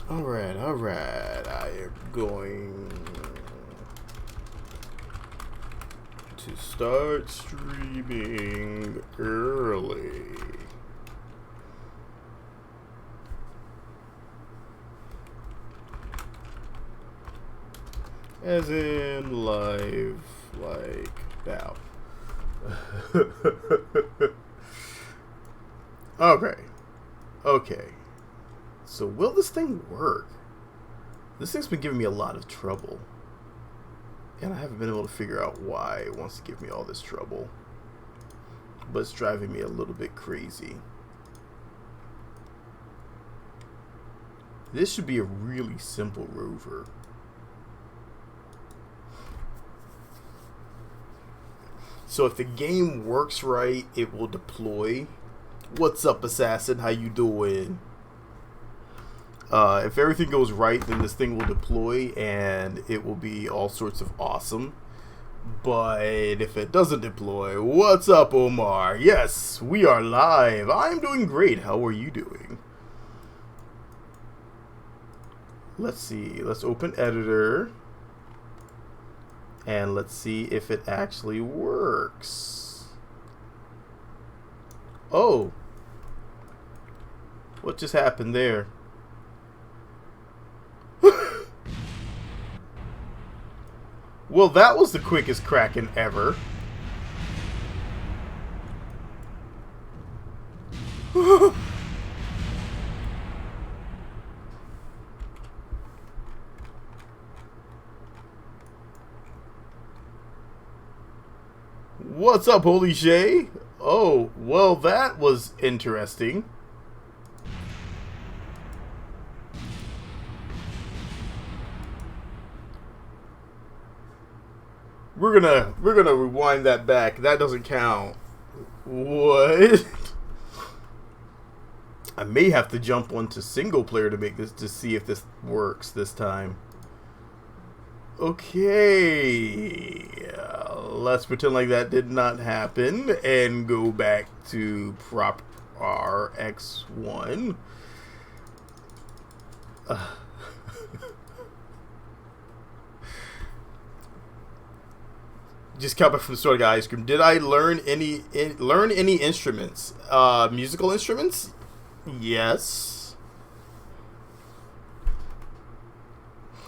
Alright, alright. I am going to start streaming early. As in live, like now. Okay. Okay. So will this thing work? This thing's been giving me a lot of trouble. And I haven't been able to figure out why it wants to give me all this trouble. But it's driving me a little bit crazy. This should be a really simple rover. So if the game works right, it will deploy. What's up, Assassin? How you doing? If everything goes right, then this thing will deploy and it will be all sorts of awesome. But if it doesn't deploy, what's up, Omar? Yes, we are live. I'm doing great. How are you doing? Let's see. Let's open editor. And let's see if it actually works. Oh. What just happened there? Well, that was the quickest Kraken ever. What's up, Holy Shay? Oh, well, that was interesting. We're gonna rewind that back. That doesn't count. What? I may have to jump onto single player to make this to see if this works this time. Okay, let's pretend like that did not happen and go back to prop RX1. Just coming from the store, got ice cream. Did I learn any instruments? Musical instruments? Yes.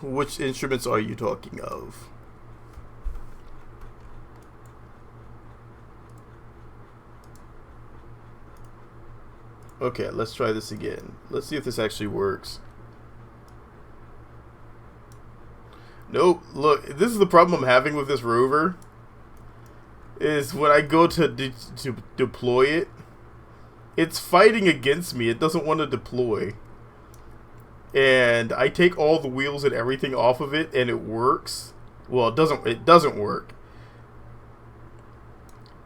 Which instruments are you talking of? Okay, let's try this again. Let's see if this actually works. Nope. Look, this is the problem I'm having with this rover. Is when I go to deploy it, it's fighting against me. It doesn't want to deploy. And I take all the wheels and everything off of it and it works. Well, it doesn't work.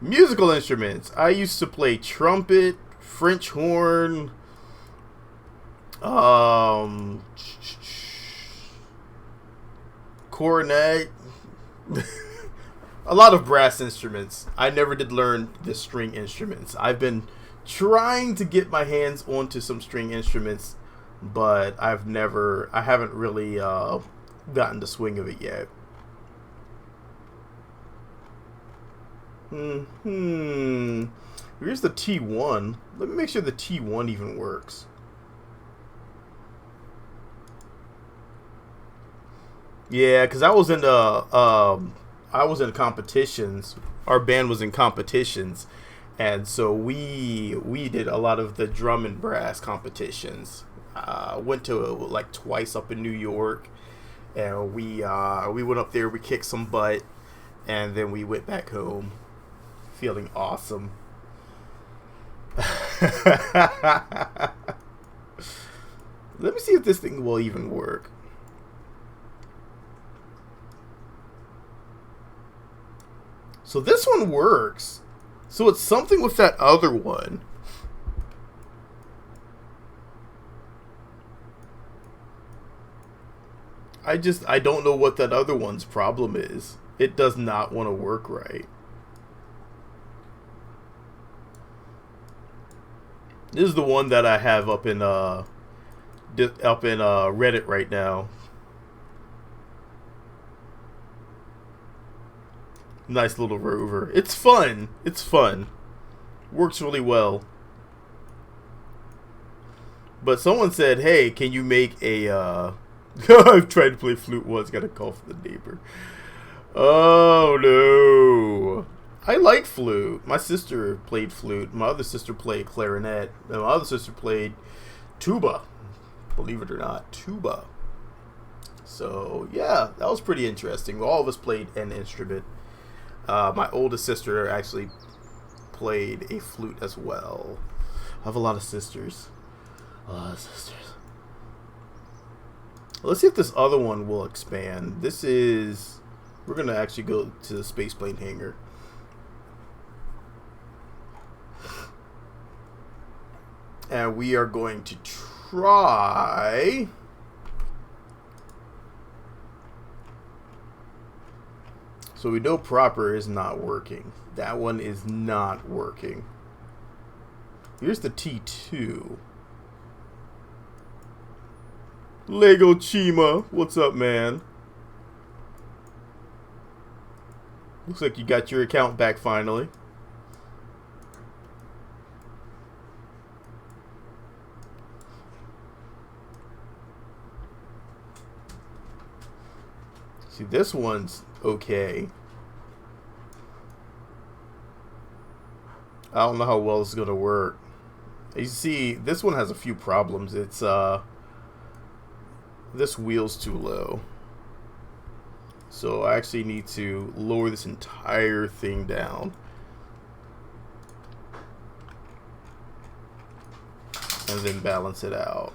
Musical instruments. I used to play trumpet, French horn, cornet. A lot of brass instruments. I never did learn the string instruments. I've been trying to get my hands onto some string instruments, but I haven't really gotten the swing of it yet. Here's the T1. Let me make sure the T1 even works. Yeah, because I was in competitions. Our band was in competitions, and so we did a lot of the drum and brass competitions. Went to like twice up in New York, and we went up there. We kicked some butt, and then we went back home, feeling awesome. Let me see if this thing will even work. So this one works. So it's something with that other one. I don't know what that other one's problem is. It does not want to work right. This is the one that I have up in up in Reddit right now. Nice little rover. It's fun. It's fun. Works really well. But someone said, "Hey, can you make a?" I've tried to play flute once. Got a call from the neighbor. Oh no! I like flute. My sister played flute. My other sister played clarinet. And my other sister played tuba. Believe it or not, tuba. So yeah, that was pretty interesting. All of us played an instrument. My oldest sister actually played a flute as well. I have a lot of sisters. A lot of sisters. Let's see if this other one will expand. This is... We're going to actually go to the spaceplane hangar. And we are going to try... So we know proper is not working. That one is not working. Here's the T2. Lego Chima, what's up, man? Looks like you got your account back finally. See, this one's okay. I don't know how well this is gonna work. You see, this one has a few problems. It's this wheel's too low. So I actually need to lower this entire thing down. And then balance it out.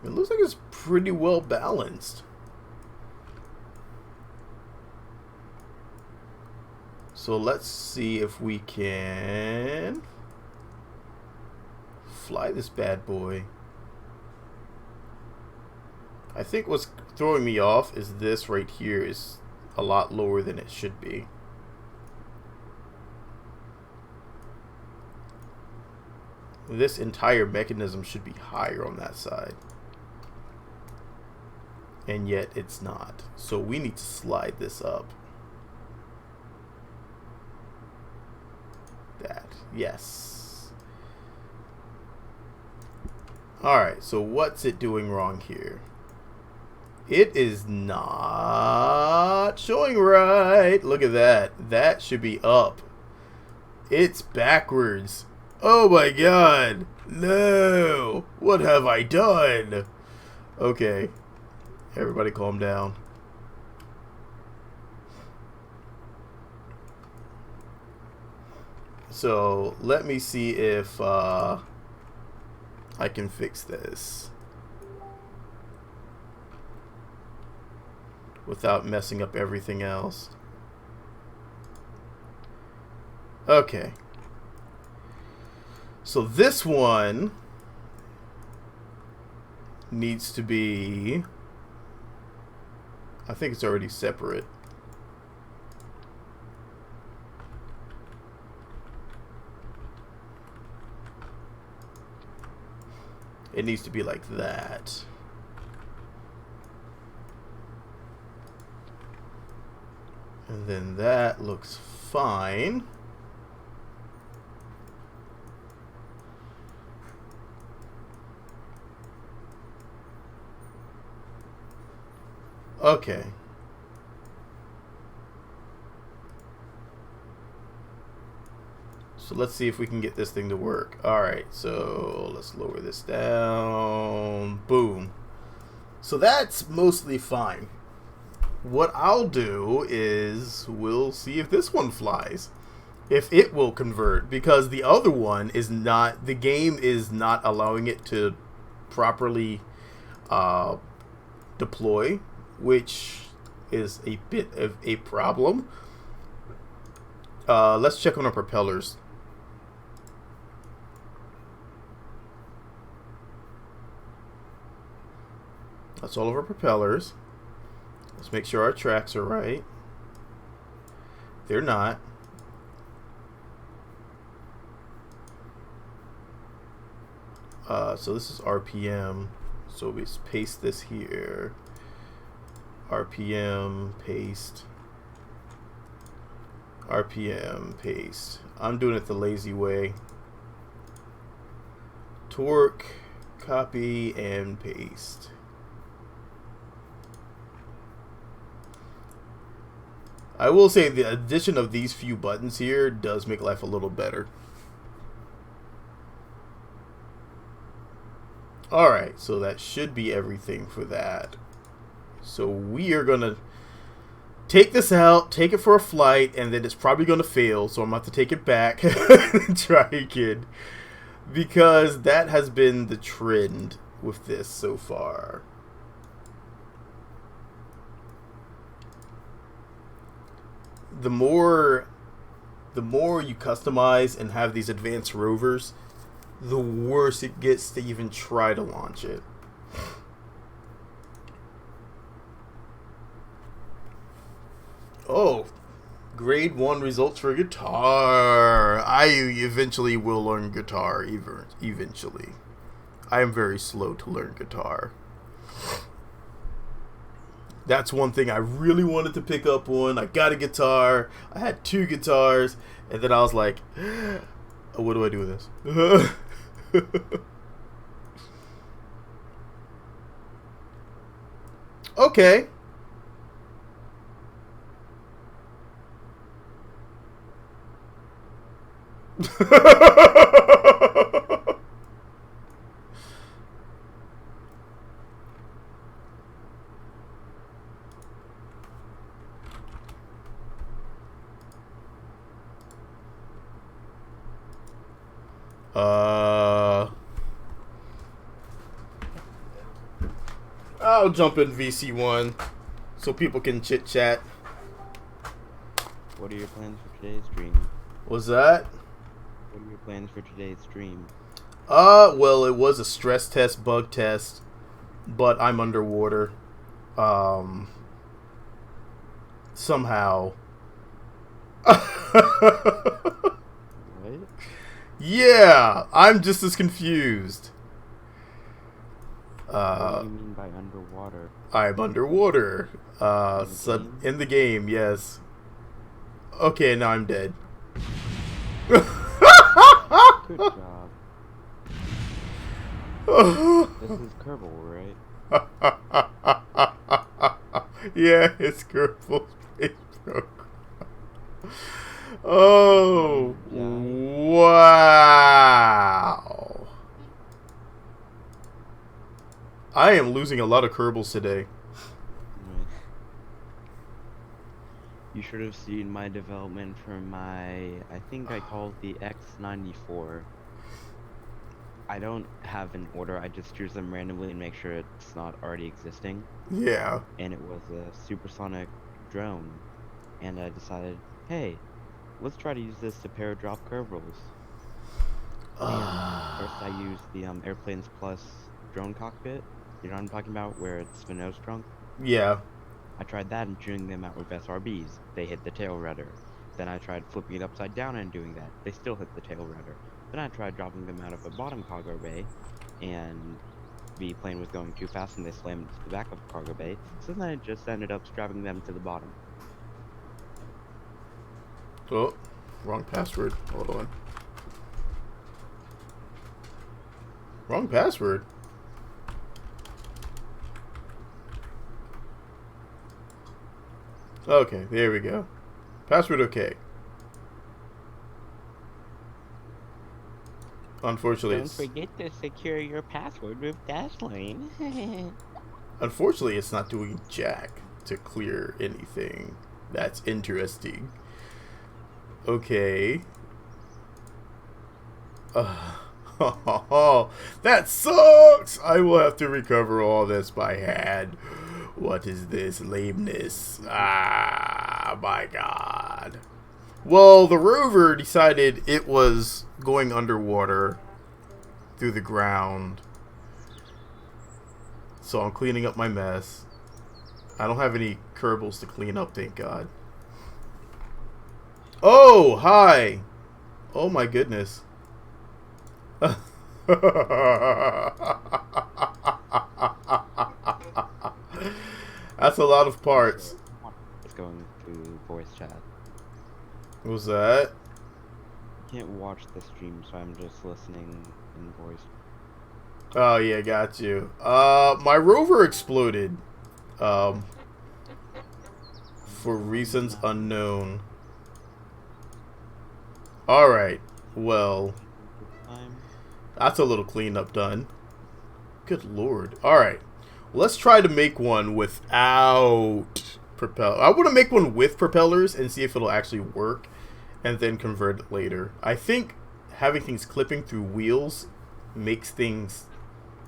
It looks like it's pretty well balanced. So let's see if we can fly this bad boy. I think what's throwing me off is this right here is a lot lower than it should be. This entire mechanism should be higher on that side. And yet it's not. So we need to slide this up. That. Yes. Alright, so what's it doing wrong here? It is not showing right. Look at that. That should be up. It's backwards. Oh my god. No. What have I done? Okay. Everybody calm down. So let me see if I can fix this without messing up everything else. Okay. So this one needs to be... I think it's already separate. It needs to be like that. And then that looks fine. Okay. So let's see if we can get this thing to work. Alright, so let's lower this down. Boom. So that's mostly fine. What I'll do is we'll see if this one flies. If it will convert. Because the other one is not, the game is not allowing it to properly deploy, which is a bit of a problem. Let's check on our propellers. That's all of our propellers. Let's make sure our tracks are right. They're not. So this is RPM. So we paste this here. RPM, paste. RPM, paste. I'm doing it the lazy way. Torque, copy, and paste. I will say the addition of these few buttons here does make life a little better. Alright, so that should be everything for that. So we are going to take this out, take it for a flight, and then it's probably going to fail. So I'm about to take it back and try again. Because that has been the trend with this so far. The more you customize and have these advanced rovers, the worse it gets to even try to launch it. Oh, grade 1 results for guitar. I eventually will learn guitar, eventually. I am very slow to learn guitar. That's one thing I really wanted to pick up on. I got a guitar. I had 2 guitars. And then I was like, oh, what do I do with this? Okay. I'll jump in VC1 so people can chit chat. What are your plans for today's stream? What's that? What are your plans for today's stream? Well, it was a stress test, bug test, but I'm underwater. Somehow. What? Yeah, I'm just as confused. What do you mean by underwater? I'm underwater. In the game, yes. Okay, now I'm dead. Good job. This is Kerbal, right? Yeah, it's Kerbal Space Program. Oh, wow. I am losing a lot of Kerbals today. You should have seen my development for my, I think I called the X94. I don't have an order, I just choose them randomly and make sure it's not already existing. Yeah. And it was a supersonic drone. And I decided, hey, let's try to use this to paradrop Kerbals. First I used the Airplanes Plus drone cockpit. You know what I'm talking about, where it's the nose trunk? Yeah. I tried that and shooting them out with SRBs. They hit the tail rudder. Then I tried flipping it upside down and doing that. They still hit the tail rudder. Then I tried dropping them out of a bottom cargo bay, and the plane was going too fast and they slammed into the back of the cargo bay. So then I just ended up strapping them to the bottom. Oh, wrong password. Hold on. Wrong password. Okay, there we go. Password okay. Unfortunately, Don't forget to secure your password with Dashlane. unfortunately, it's not doing jack to clear anything. That's interesting. Okay. That sucks! I will have to recover all this by hand. What is this lameness? Ah, my God. Well, the rover decided it was going underwater through the ground. So I'm cleaning up my mess. I don't have any Kerbals to clean up, thank God. Oh, hi! Oh my goodness. That's a lot of parts. It's going through voice chat. What was that? Can't watch the stream, so I'm just listening in voice. Oh yeah, got you. My rover exploded. For reasons unknown. Alright, well, that's a little cleanup done. Good lord. Alright, let's try to make one without propeller. I want to make one with propellers and see if it'll actually work, and then convert it later. I think having things clipping through wheels makes things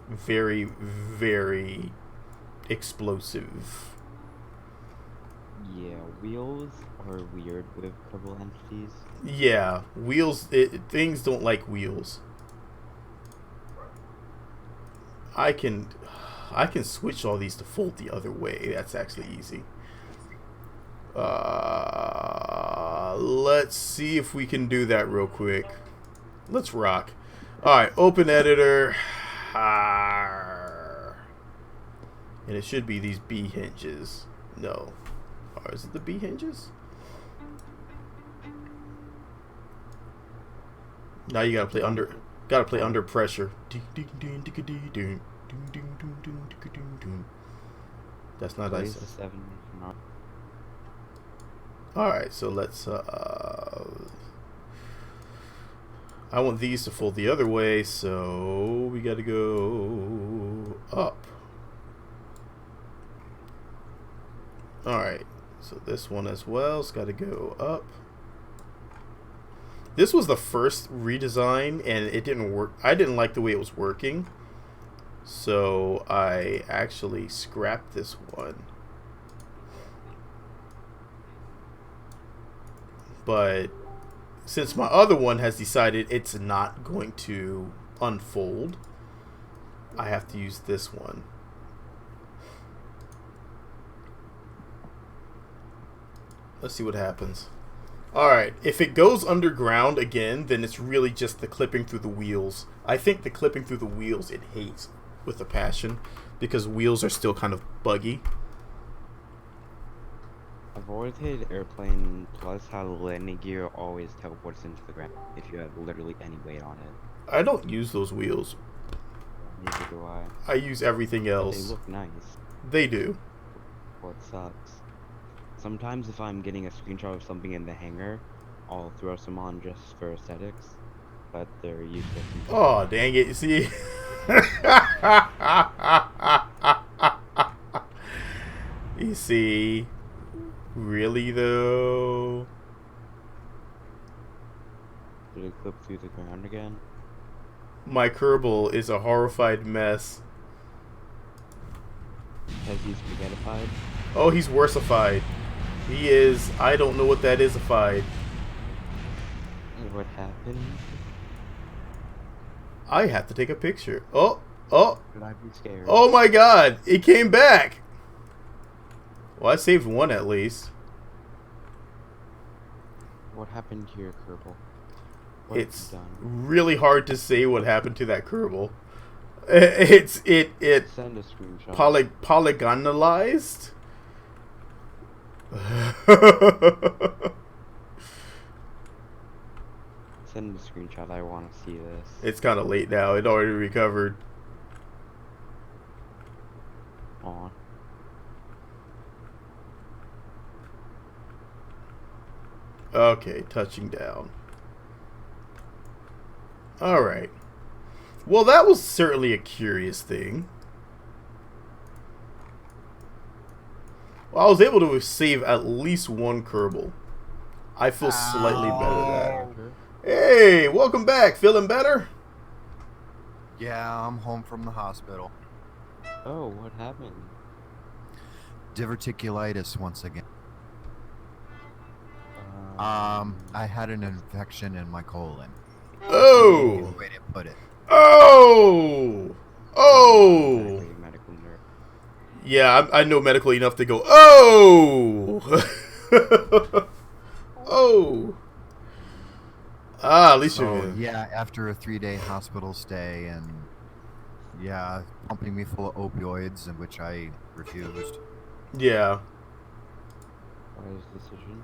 very, very explosive. Yeah, wheels are weird with Kerbal entities. Yeah, wheels. Things don't like wheels. I can switch all these to fold the other way. That's actually easy. Let's see if we can do that real quick. Let's rock. Alright, open editor. And it should be these B hinges. No. Or is it the B hinges? Now you gotta play under pressure. That's not nice. Alright, so let's I want these to fold the other way, so we gotta go up. Alright, so this one as well has gotta go up. This was the first redesign, and it didn't work. I didn't like the way it was working, so I actually scrapped this one. But since my other one has decided it's not going to unfold, I have to use this one. Let's see what happens. Alright, if it goes underground again, then it's really just the clipping through the wheels. I think the clipping through the wheels it hates with a passion, because wheels are still kind of buggy. I've always hated airplane, plus how the landing gear always teleports into the ground if you have literally any weight on it. I don't use those wheels. Neither do I. I use everything else. But they look nice. They do. Well, it sucks. Sometimes if I'm getting a screenshot of something in the hangar, I'll throw some on just for aesthetics, but they're useless. Oh, dang it. You see? You see? Really, though? Did it clip through the ground again? My Kerbal is a horrified mess. Has he spaghettified? Oh, he's worsified. He is. I don't know what that is-ified. What happened? I have to take a picture. Oh, oh. Should I be scared? Oh my god, it came back. Well, I saved one at least. What happened to your Kerbal? It's really hard to say what happened to that Kerbal. It Send a screenshot. Polygonalized. Send a screenshot. I want to see this. It's kind of late now. It already recovered. Aw. Okay, touching down. Alright. Well, that was certainly a curious thing. Well, I was able to save at least one Kerbal. I feel slightly better now. Hey, welcome back. Feeling better? Yeah, I'm home from the hospital. Oh, what happened? Diverticulitis once again. I had an infection in my colon. Oh! Way to put it. Oh! Oh! Medical nerd. Yeah, I know medically enough to go, oh! Oh! Ah, at least So you're... yeah, after a 3-day hospital stay and yeah, pumping me full of opioids, in which I refused. Yeah. Wise decision.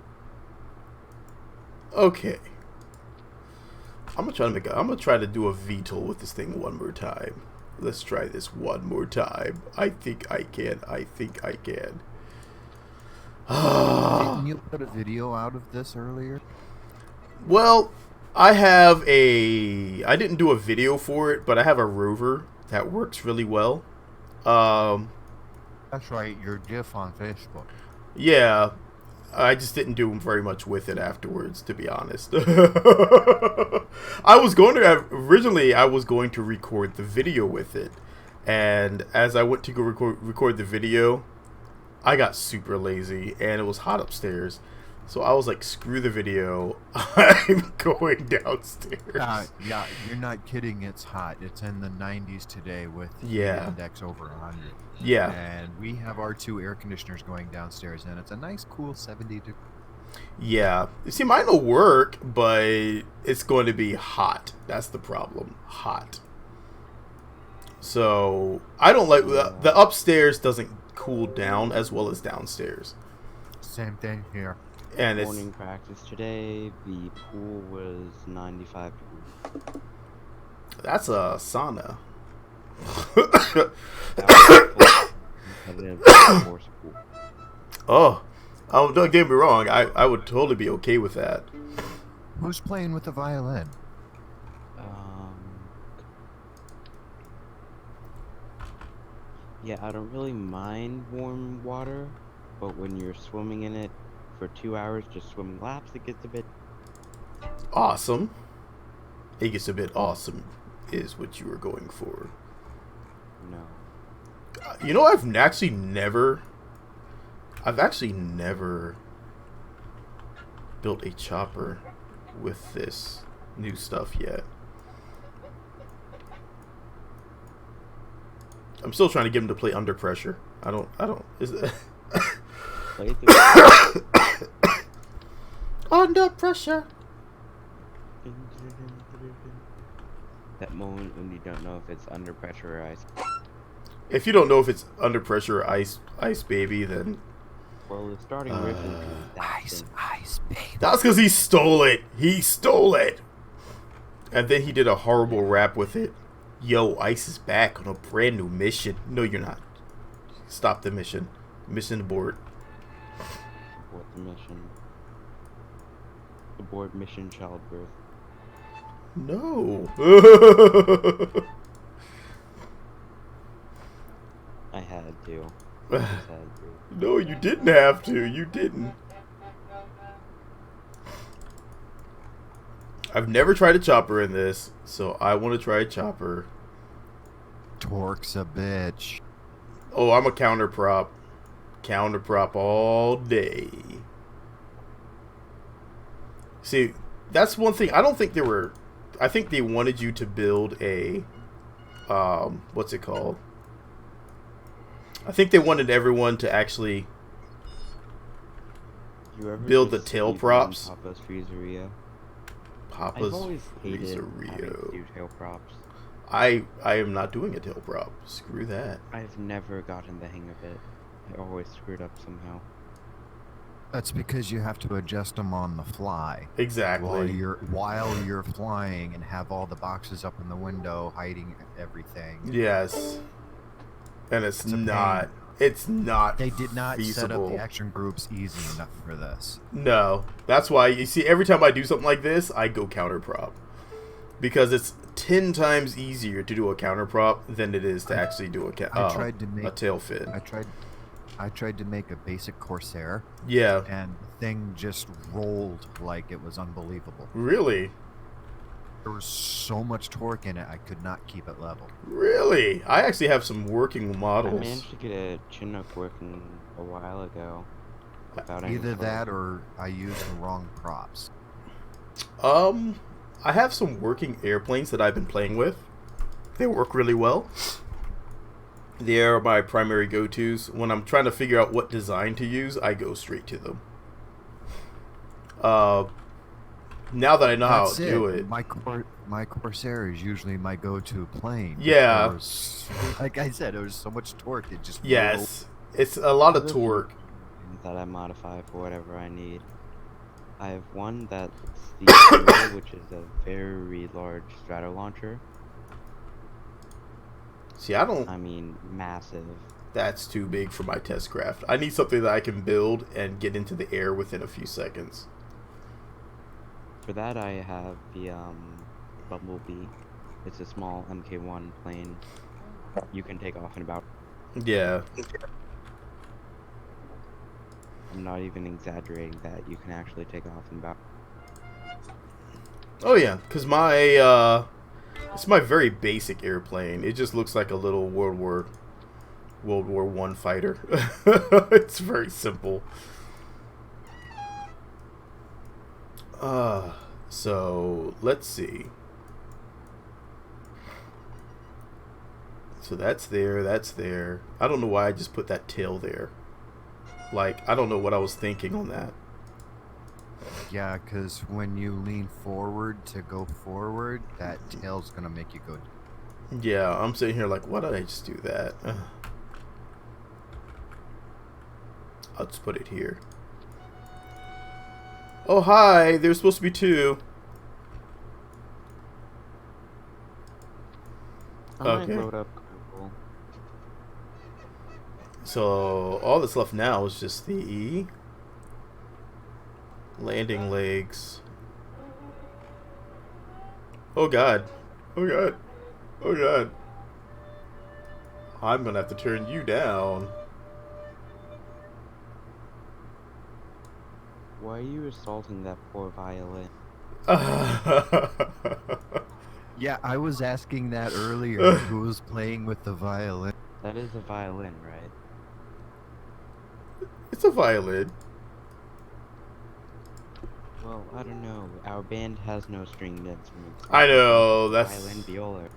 Okay. I'm gonna try to do a VTOL with this thing one more time. Let's try this one more time. I think I can. I think I can. Didn't you put a video out of this earlier? Well, I didn't do a video for it, but I have a rover that works really well. Um, That's right, your GIF on Facebook. yeah, I just didn't do very much with it afterwards, to be honest. Originally I was going to record the video with it, and as I went to go record the video, I got super lazy and it was hot upstairs. So I was like, screw the video. I'm going downstairs. Yeah, you're not kidding. It's hot. It's in the 90s today with Yeah. index over 100. Yeah. And we have our 2 air conditioners going downstairs, and it's a nice, cool 70 degrees. Yeah. You see, mine will work, but it's going to be hot. That's the problem. Hot. So I don't like the upstairs doesn't cool down as well as downstairs. Same thing here. And it's Morning practice today, the pool was 95 degrees. that's a sauna. Competitive horse pool. Oh, don't get me wrong. I would totally be okay with that. Who's playing with the violin? Yeah, I don't really mind warm water, but when you're swimming in it for 2 hours, just swimming laps, it gets a bit Awesome. It gets a bit awesome, is what you were going for. no. You know, I've actually never built a chopper with this new stuff yet. I'm still trying to get him to play Under Pressure. I don't, is it? Play through. Under Pressure. That moment when you don't know if it's under pressure or ice. If you don't know if it's Under Pressure or Ice Baby, then... Well, the starting riff is that thing. Ice, baby. That's because he stole it. He stole it. And then he did a horrible rap with it. Yo, Ice is back on a brand new mission. No, you're not. Stop the mission. Mission abort. Abort the mission. Abort mission childbirth. No. I had to. I just had to. No, you didn't have to. You didn't. I've never tried a chopper in this, so I want to try a chopper. Torque's a bitch. Oh, I'm a counter prop. Counter prop all day. See, that's one thing. I don't think there were... I think they wanted you to build a... what's it called? I think they wanted everyone to actually You ever build the just tail see props. Papa's Freezeria? I've Papa's always hated having to Freezerio. do tail props. I am not doing a tail prop. Screw that. I've never gotten the hang of it. I always screwed up somehow. That's because you have to adjust them on the fly Exactly. while you're flying and have all the boxes up in the window hiding everything. Yes. And it's It's a pain. not. It's not. They did not set up feasible. the action groups easy enough for this. No. That's why you see every time I do something like this, I go counter prop. Because it's 10 times easier to do a counter prop than it is to actually do a tried to make a tail fin. I tried to make a basic Corsair, Yeah. and the thing just rolled like it was unbelievable. Really? There was so much torque in it, I could not keep it level. Really? I actually have some working I models. managed to get a Chinook working a while ago. Without any Either that trouble. or I used the wrong props. I have some working airplanes that I've been playing with. They work really well. They are my primary go-tos. When I'm trying to figure out what design to use, I go straight to them. Now that I know how to do it. My Corsair is usually my go-to plane. Yeah. Because, like I said, there's so much torque. It just Yes. It's a lot of Other torque. things that I modify for whatever I need. I have one that's the Kerbal, which is a very large strato launcher. See, I mean, massive. That's too big for my test craft. I need something that I can build and get into the air within a few seconds. For that, I have the Bumblebee. It's a small MK1 plane. You can take off in about. Yeah. I'm not even exaggerating that. You can actually take off in about. Oh yeah, because it's my very basic airplane. It just looks like a little World War I fighter. It's very simple. So let's see. So that's there. I don't know why I just put that tail there. Like, I don't know what I was thinking on that. Yeah, because when you lean forward to go forward, that tail's gonna make you go. Yeah, I'm sitting here like, why did I just do that? I'll just put it here. Oh, hi! There's supposed to be two. I might load up Kerbal. So all that's left now is just the landing legs. Oh god. Oh god. Oh god. I'm gonna have to turn you down. Why are you assaulting that poor violin? Yeah, I was asking that earlier. Who was playing with the violin? That is a violin, right? It's a violin. Well, I don't know. Our band has no stringed instruments. I know, that's violin, viola.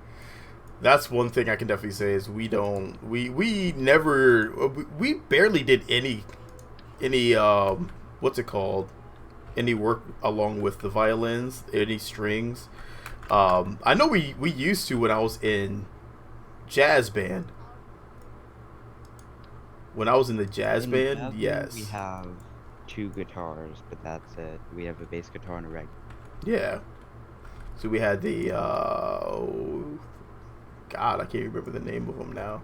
That's one thing I can definitely say is we barely did any what's it called? Any work along with the violins, any strings. I know we used to when I was in jazz band. When I was in the jazz band, yes. We have 2 guitars, but that's it. We have a bass guitar and a reg. Yeah. So we had the oh, God, I can't remember the name of them now.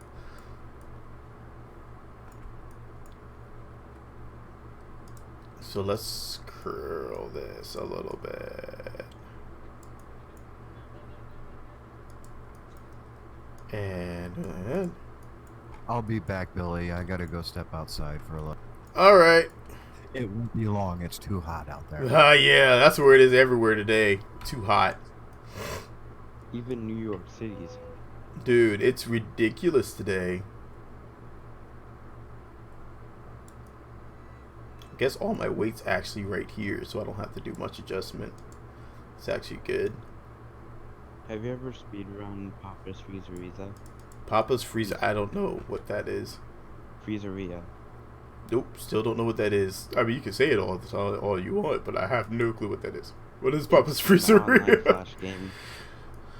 So let's curl this a little bit. And I'll be back, Billy. I gotta go step outside for a little. all right. It won't be long. It's too hot out there. Yeah, that's where it is everywhere today. Too hot. Even New York City's. Dude, it's ridiculous today. I guess all my weight's actually right here, so I don't have to do much adjustment. It's actually good. Have you ever speedrun Papa's Freezeria? Papa's Freezer, I don't know what that is. Freezeria. Nope, still don't know what that is. I mean, you can say it all you want, but I have no clue what that is. What is Papa's Freezer? Online flash game.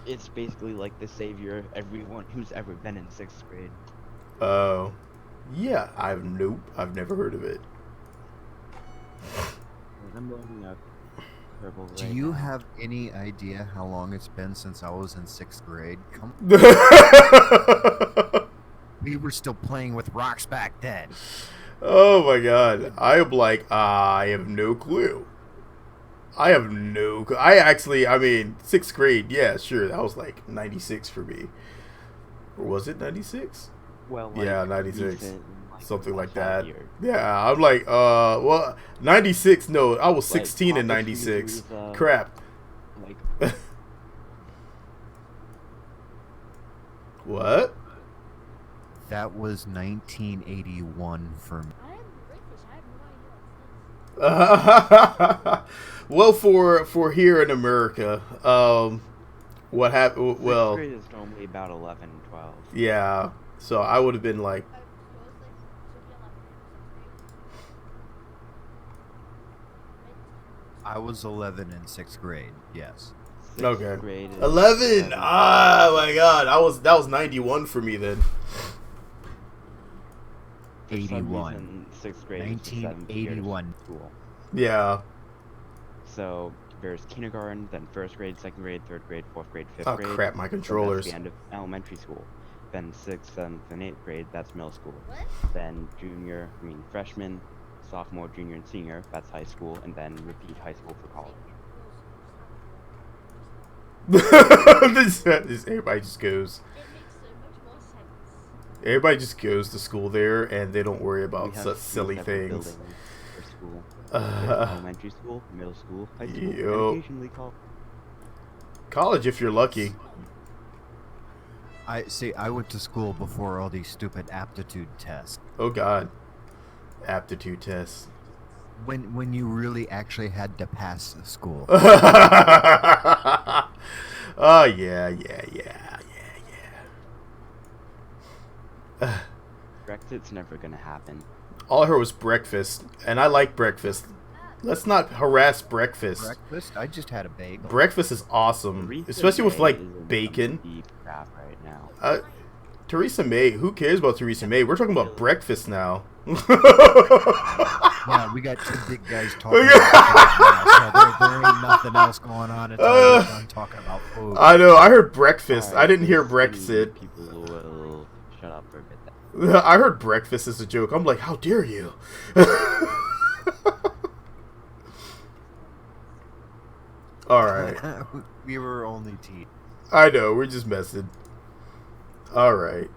It's basically like the savior of everyone who's ever been in 6th grade. Oh, yeah. I've never heard of it. I'm loading up Kerbal right Do you now. have any idea how long it's been since I was in 6th grade? Come We were still playing with rocks back then. Oh my god. I am like, I have no clue. I mean, 6th grade, yeah, sure. That was like 96 for me. Or was it 96? Well, Yeah, 96. recent, Something like last that. year. Yeah, I'm like, well, 96, no, I was 16 in Papa's 96. Freezeria, Crap. Like, What? That was 1981 for me. I am British. I have no idea. Well, for here in America, what happened? 6th Well, grade is normally about 11, 12. yeah, So I would have been like, I was 11 in 6th grade. Yes. Sixth okay, grade is 11. 7th Oh my god, that was 91 for me then. For some 81. reason, sixth grade is the 7th year of 1981. school. Yeah. So there's kindergarten, then 1st grade, 2nd grade, 3rd grade, 4th grade, 5th Oh grade. crap, my Then that's controllers. the end of elementary school. Then 6th, 7th, and 8th grade, that's middle school. What? Then freshman, sophomore, junior, and senior, that's high school, and then repeat high school for college. Everybody just goes. It makes so much more sense. Everybody just goes to school there, and they don't worry about We have such three silly separate things. buildings for school. There's elementary school, middle school, high school, and Yup. occasionally college. College, if you're lucky. I went to school before all these stupid aptitude tests. Oh god, aptitude tests. When you really actually had to pass the school. Oh yeah. Brexit's never gonna happen. All I heard was breakfast, and I like breakfast. Let's not harass breakfast. Breakfast? I just had a bagel. Breakfast is awesome, Theresa especially with May like is in bacon. some deep crap right now. Theresa May, who cares about Theresa May? We're talking about breakfast now. Yeah, we got two big guys talking about food now, so there ain't nothing else going on until we're done talking about food. I know. I heard breakfast. Alright, I didn't hear just Brexit. People will shut up for a bit. Then. I heard breakfast as a joke. I'm like, how dare you? All right. We were only teasing. I know. We're just messing. All right.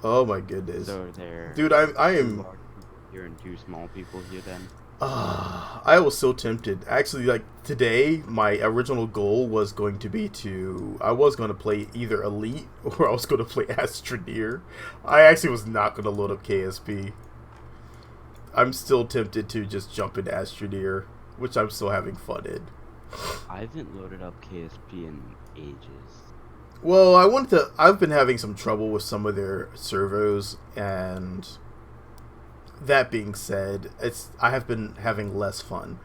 Oh my goodness. So there. Dude, I two am. large people here and 2 small people here. Then I was so tempted. Actually, like today, my original goal was going to be I was going to play either Elite or I was going to play Astroneer. I actually was not going to load up KSP. I'm still tempted to just jump into Astroneer, which I'm still having fun in. I haven't loaded up KSP in ages. Well, I've been having some trouble with some of their servos, and that being said, I have been having less fun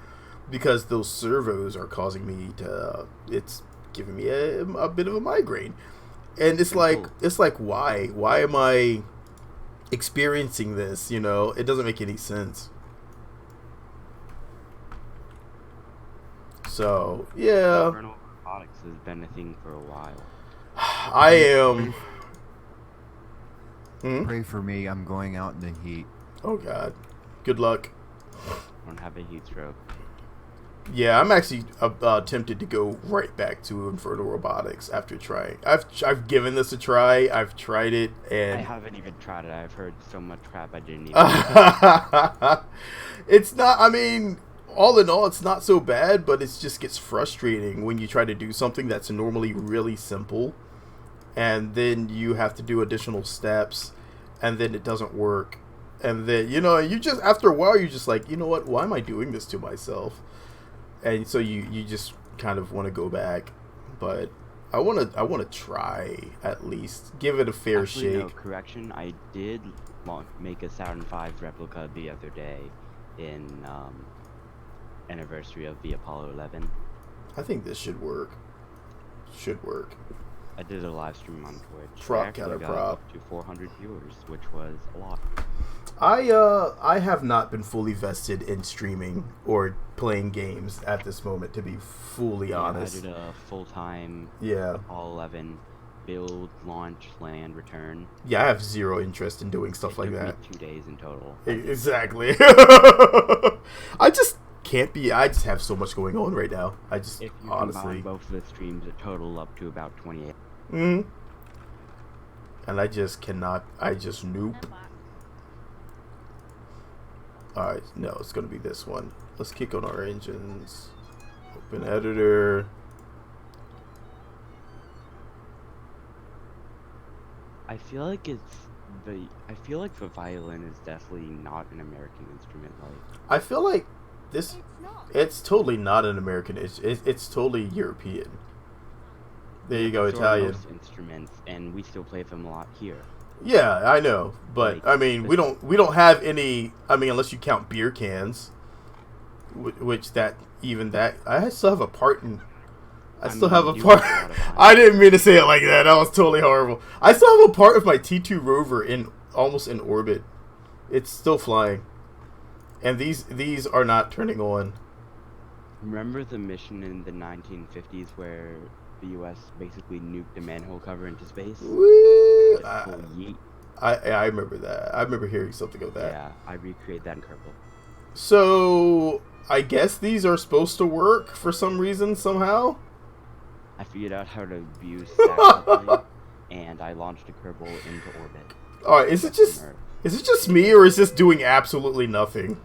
because those servos are causing me it's giving me a bit of a migraine, and it's like why am I experiencing this? You know, it doesn't make any sense. So yeah, Kernel robotics has been a thing for a while. I am. Pray for me. I'm going out in the heat. Oh god, good luck. Don't have a heat stroke. Yeah, I'm actually tempted to go right back to Inferno Robotics after trying. I've given this a try. I've tried it, I and haven't even tried it. I've heard so much crap I didn't even. it's not. I mean, all in all, it's not so bad, but it just gets frustrating when you try to do something that's normally really simple, and then you have to do additional steps, and then it doesn't work, and then you just after a while you're just like, you know what? Why am I doing this to myself? And so you just kind of want to go back, but I want to try at least give it a fair Actually, shake. no, correction. I did make a Saturn V replica the other day in anniversary of the Apollo 11. I think this should work. Should work. I did a live stream on Twitch. Prop, I actually counter got prop. up to 400 viewers, which was a lot. I have not been fully vested in streaming or playing games at this moment, to be fully honest. I did a full-time Yeah. Apollo 11 build, launch, land, return. Yeah, I have zero interest in doing stuff It like took that. me 2 days in total. Exactly. I just can't be. I just have so much going on right now. I just If you honestly. combine both of the streams, it total up to about 28. And I just cannot. I just nope. Alright, no, it's gonna be this one. Let's kick on our engines. Open editor. I feel like the violin is definitely not an American instrument. Like, I feel like this. It's not. It's totally not an American. It's totally European. There you go, So are Italian. most instruments, and we still play them a lot here. Yeah, I know, but Like, I mean, we don't have any. I mean, unless you count beer cans, which that even that I still have a part in. I still mean, have we a do part. have a lot of I iron. didn't mean to say it like that. That was totally horrible. I still have a part of my T2 rover in almost in orbit. It's still flying, and these are not turning on. Remember the mission in the 1950s where the U.S. basically nuked a manhole cover into space? Woo! Just full yeet. I remember that. I remember hearing something of that. Yeah, I recreate that in Kerbal. So I guess these are supposed to work for some reason somehow. I figured out how to view stack coupling, and I launched a Kerbal into orbit. All right, is it Just from just Earth. me or is this doing absolutely nothing?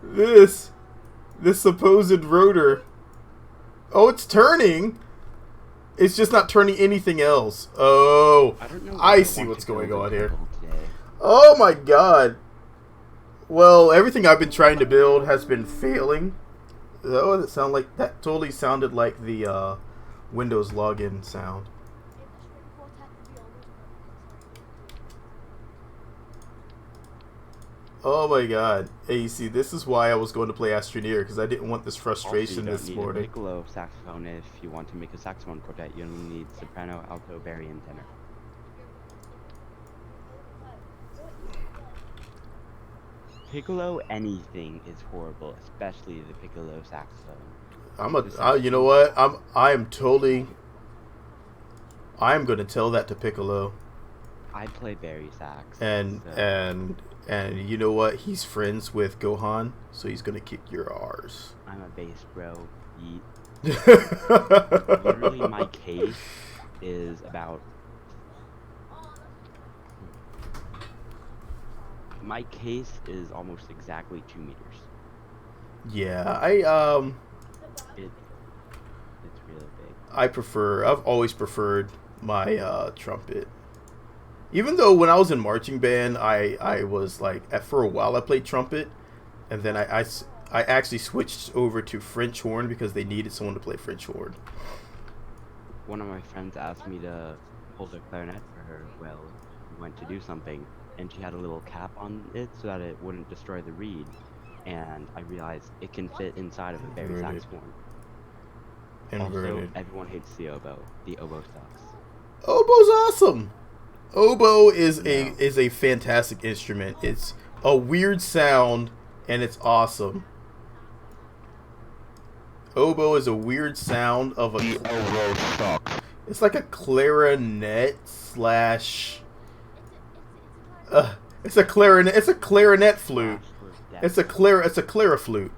this supposed rotor. Oh, it's turning. It's just not turning anything else. Oh, I don't know. What I see want what's to going build on in here. Kerbal today. Oh my god. Well, everything I've been trying to build has been failing. Oh, that totally sounded like the Windows login sound. Oh my god. Hey, you see, this is why I was going to play Astroneer, because I didn't want this frustration Also, you this don't need a morning. piccolo saxophone if you want to make a saxophone quartet. You only need soprano, alto, baritone, and tenor. Piccolo anything is horrible, especially the piccolo saxophone. You know what? I am going to tell that to Piccolo. I play bari sax. And so and you know what? He's friends with Gohan, so he's going to kick your R's. I'm a bass bro. Yeet. Literally, my case is about. My case is almost exactly 2 meters. Yeah, It's really big. I've always preferred my trumpet. Even though when I was in marching band, I was like, for a while I played trumpet, and then I actually switched over to French horn because they needed someone to play French horn. One of my friends asked me to hold a clarinet for her. Well, we went to do something, and she had a little cap on it so that it wouldn't destroy the reed. And I realized it can fit inside of a bari Inverted. saxophone. Inverted. Also, everyone hates the oboe. The oboe sucks. Oboe's awesome. Oboe is No. a fantastic instrument. It's a weird sound and it's awesome. Oboe is a weird sound of a. The oboe sucks. It's like a clarinet slash. It's a clarinet. It's a clarinet flute. It's a clariflute,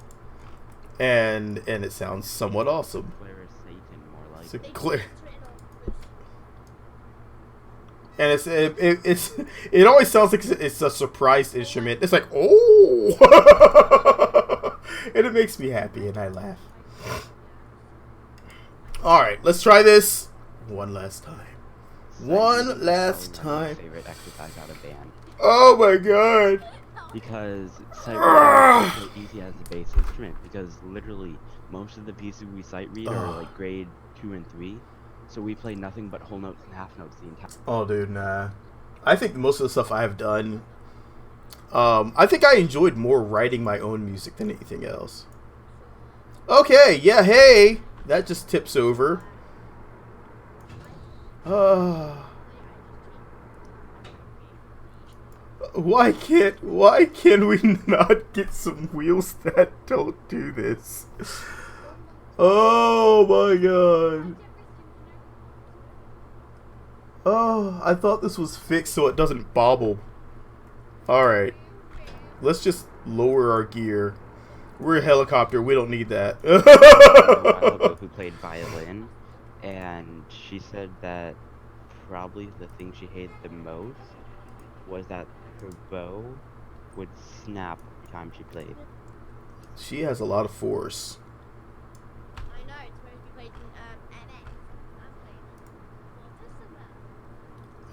and it sounds somewhat awesome. Satan, more like. It's a clear. And it always sounds like it's a surprise instrument. It's like, oh, and it makes me happy, and I laugh. All right, let's try this one last time. One last time. My favorite exercise out of band. Oh my god. Because sight reading is so easy as a bass instrument. Because literally most of the pieces we sight read are like grade 2 and 3. So we play nothing but whole notes and half notes the entire. Oh, dude, nah. I think most of the stuff I have done. I think I enjoyed more writing my own music than anything else. Okay, yeah, hey, that just tips over. Why can we not get some wheels that don't do this? Oh my god. Oh, I thought this was fixed so it doesn't bobble. Alright. Let's just lower our gear. We're a helicopter, we don't need that. Who played violin, and she said that probably the thing she hated the most was that her bow would snap every time she played. She has a lot of force. I know, it's supposed to be played in NX.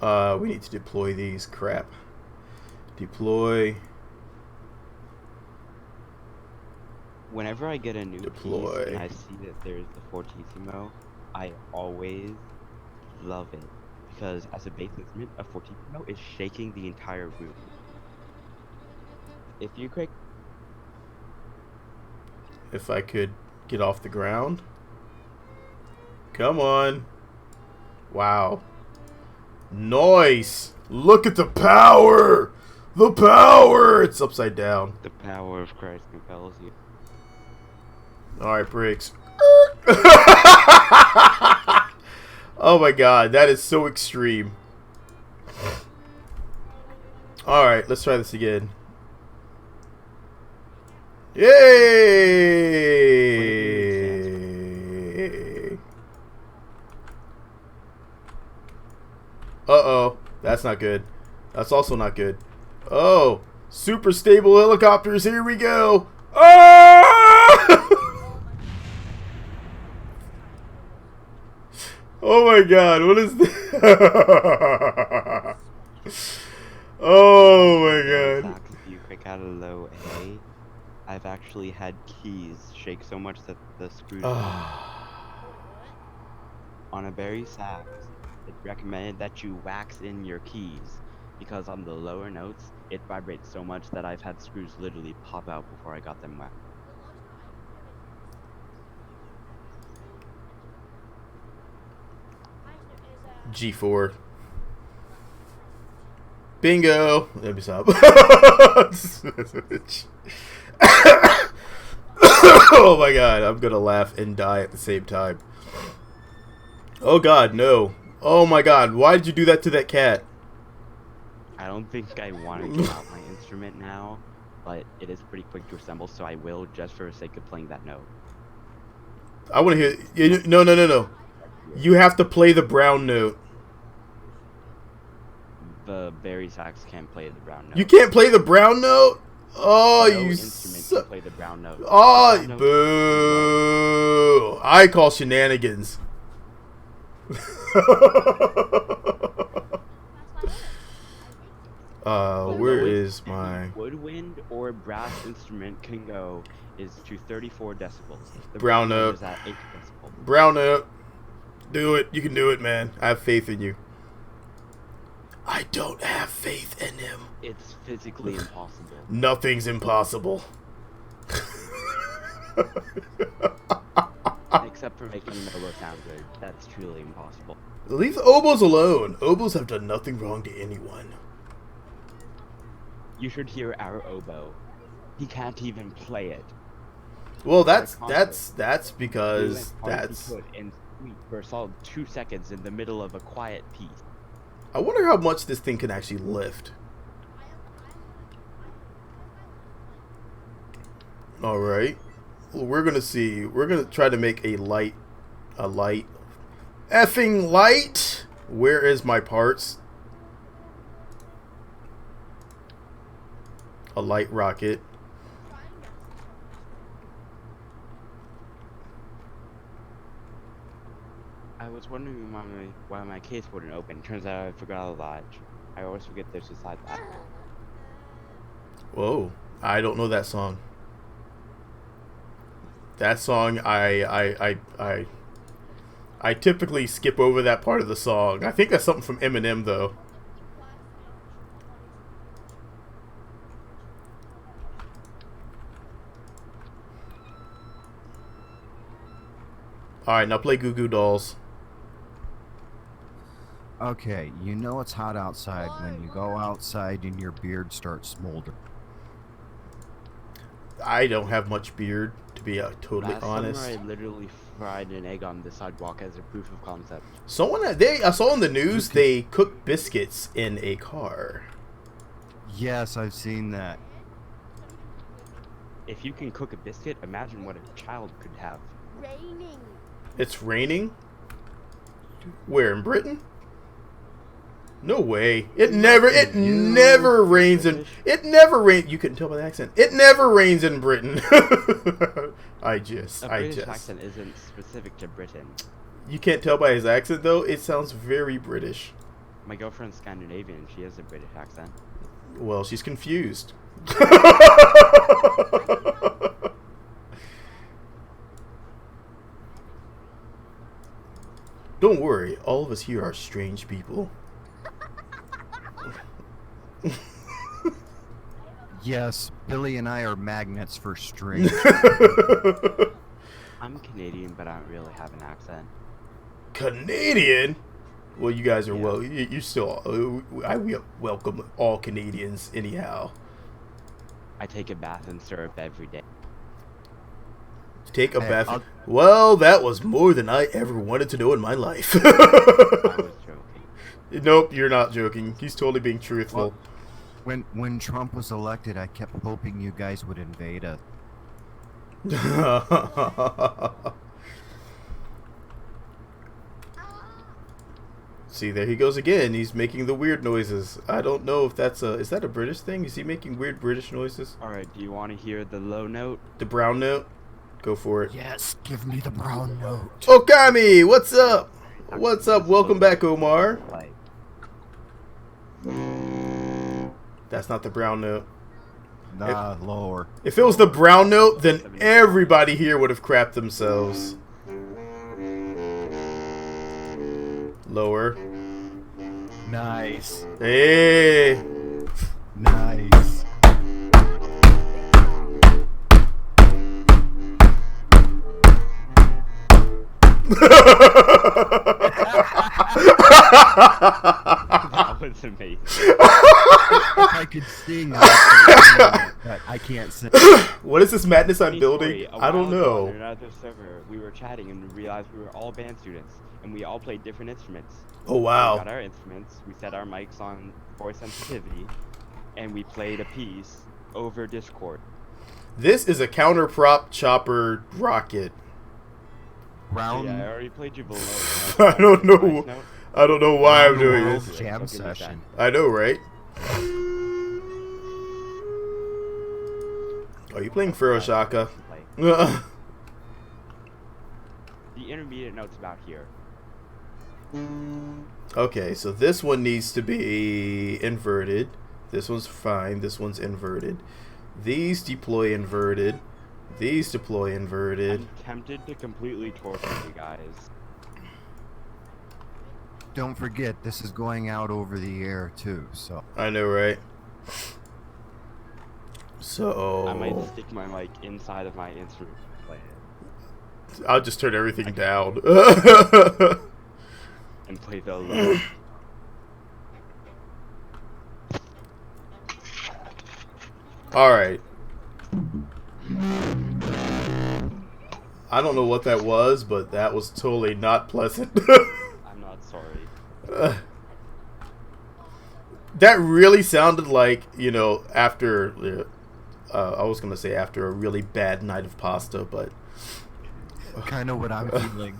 I'm playing. We need to deploy these. Crap. Deploy. Whenever I get a new Deploy. piece and I see that there's the Fortissimo, I always love it because as a bass instrument, a 14 note is shaking the entire room. If you quick, If I could get off the ground. Come on. Wow. Nice. Look at the power. The power. It's upside down. the power of Christ compels you. Alright, Briggs. Oh my god, that is so extreme. Alright, let's try this again. Yay! Uh-oh. That's not good. That's also not good. Oh! Super stable helicopters, here we go! Ah! Oh my god, what is this? Oh my god. Sax, if you quick out of low A, I've actually had keys shake so much that the screws on a berry sax. It's recommended that you wax in your keys because on the lower notes it vibrates so much that I've had screws literally pop out before I got them waxed. G4. Bingo! Let me stop. Oh my god, I'm gonna laugh and die at the same time. Oh god, no. Oh my god, why did you do that to that cat? I don't think I want to give out my instrument now, but it is pretty quick to assemble, so I will just for the sake of playing that note. I want to hear. No, no, no, no. You have to play the brown note. The berry sax can't play the brown note. You can't play the brown note? Oh, No you instrument can play the brown note. Oh, Brown note- boo. I call shenanigans. The Where lowest is any my woodwind or brass instrument can go is to 34 decibels. The Brown note. is at 8 decibels. brown note? Do it. You can do it, man. I have faith in you. I don't have faith in him. It's physically impossible. Nothing's impossible. Except for making an oboe sound good. That's truly impossible. Leave the oboes alone. Oboes have done nothing wrong to anyone. You should hear our oboe. He can't even play it. Well, that's We because went hard that's. he could and sweet for a solid 2 seconds in the middle of a quiet piece. I wonder how much this thing can actually lift. All right, well, we're gonna see. We're gonna try to make a light, effing light. Where is my parts? A light rocket. I was wondering why my case wouldn't open. Turns out I forgot a latch. I always forget there's a side latch. Whoa, I don't know that song. That song, I typically skip over that part of the song. I think that's something from Eminem, though. Alright, now play Goo Goo Dolls. Okay, you know it's hot outside when you go outside and your beard starts smoldering. I don't have much beard, to be totally Last honest. summer I literally fried an egg on the sidewalk as a proof of concept. I saw in the news they cooked biscuits in a car. Yes, I've seen that. If you can cook a biscuit, imagine what a child could have. Raining. It's raining? Where, in Britain? No way. It never rains in, you couldn't tell by the accent. It never rains in Britain. A I British just. accent isn't specific to Britain. You can't tell by his accent, though? It sounds very British. My girlfriend's Scandinavian. She has a British accent. Well, she's confused. Don't worry, all of us here are strange people. Yes, Billy and I are magnets for strange. I'm Canadian, but I don't really have an accent. Canadian? Well, you guys are Yeah. well. You still. We welcome all Canadians, anyhow. I take a bath in syrup every day. Take a Hey, bath. I'll- Well, that was more than I ever wanted to know in my life. I was joking. Nope, you're not joking. He's totally being truthful. When Trump was elected, I kept hoping you guys would invade us. See, there he goes again. He's making the weird noises. I don't know if that's a... Is that a British thing? Is he making weird British noises? Alright, do you want to hear the low note? The brown note? Go for it. Yes, give me the brown note. Okami, what's up? What's up? Welcome back, Omar. Like, That's not the brown note. Nah, lower. If it was the brown note, then everybody here would have crapped themselves. Lower. Nice. Hey. Nice. that was amazing. If I could sing, but I can't sing. What is this madness I'm Funny building? story, a I don't while ago on know. another server, we were chatting and realized we were all band students, and we all played different instruments. Oh, We wow. got our instruments, we set our mics on voice sensitivity, and we played a piece over Discord. This is a counter prop chopper rocket. So Brown. yeah, I already played you below. I don't know. Voice note. I don't know why I'm Round doing world this. Jam Don't give me that. session. I know, right? Are you playing Furoshaka? Like, the intermediate note's about here. Okay, so this one needs to be inverted. This one's fine. This one's inverted. These deploy inverted. These deploy inverted. I'm tempted to completely torture you guys. Don't forget, this is going out over the air too. So I know, right? I So might stick my mic inside of my instrument and play it. I'll just turn everything down. And play the low. All right. I don't know what that was, but that was totally not pleasant. I'm not sorry. That really sounded like, you know, after I was gonna say after a really bad night of pasta, but kind of what I'm feeling.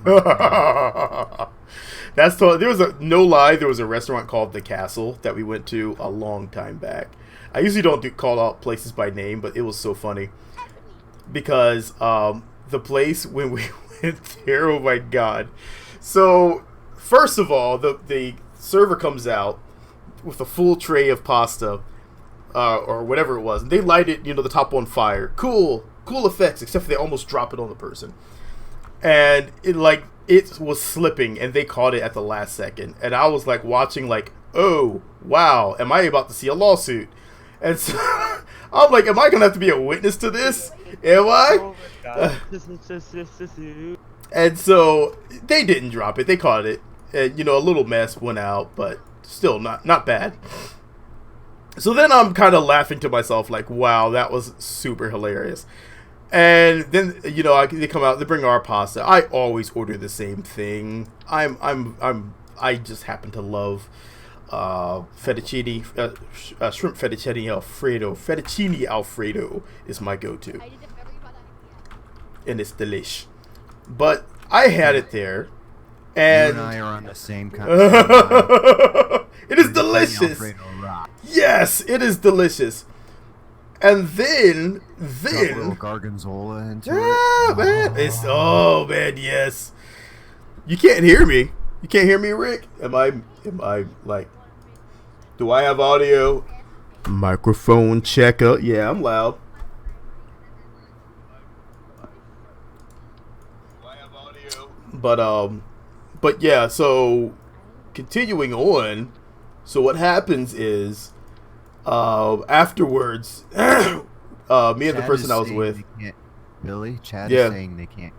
that's there was a no lie. There was a restaurant called The Castle that we went to a long time back. I usually don't call out places by name, but it was so funny because the place when we went there, oh my god! So first of all, the server comes out with a full tray of pasta. Or whatever it was, and they light it, you know, the top on fire. Cool effects, except for they almost drop it on the person, and it was slipping, and they caught it at the last second, and I was like watching, like, oh wow, am I about to see a lawsuit? And so I'm like, am I gonna have to be a witness to this? Am I? Oh my god. And so they didn't drop it; they caught it, and you know, a little mess went out, but still not bad. So then I'm kind of laughing to myself, like, wow, that was super hilarious. And then, you know, they come out, they bring our pasta. I always order the same thing. I just happen to love fettuccine, shrimp fettuccine alfredo. Fettuccine alfredo is my go-to, I did a very bad idea. and it's delish. But I had it there, You and and I are on the same kind of line. it is Fettuccine delicious. Alfredo rock. Yes, it is delicious. And then Got a little gorgonzola into it. man, oh man, yes. You can't hear me. You can't hear me, Rick. Am I like? Do I have audio? Microphone checker. Yeah, I'm loud. Do I have audio? But but yeah, so continuing on. So what happens is, afterwards, me and the Chad person is I was saying with. they can't. Billy, Chad is Yeah, saying they can't.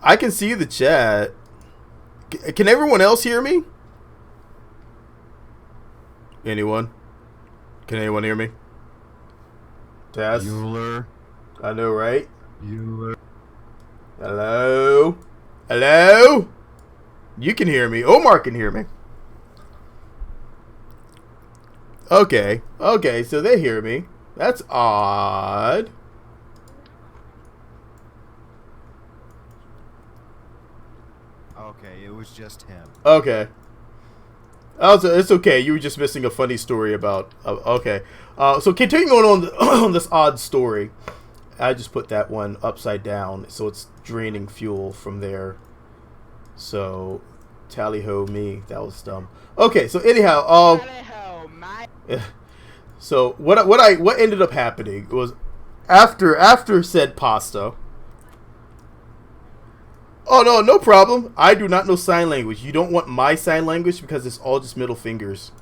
I can see the chat. Can everyone else hear me? Anyone? Can anyone hear me? Tess? Bueller. I know, right? Bueller. Hello? Hello? You can hear me. Omar can hear me. Okay. Okay, so they hear me. That's odd. Okay, it was just him. Okay. Also, it's okay. You were just missing a funny story about. Okay. So continuing on on this odd story, I just put that one upside down, so it's draining fuel from there. So, tally ho me. That was dumb. Okay. So anyhow, so what ended up happening was after said pasta. Oh no, no problem. I do not know sign language. You don't want my sign language because it's all just middle fingers.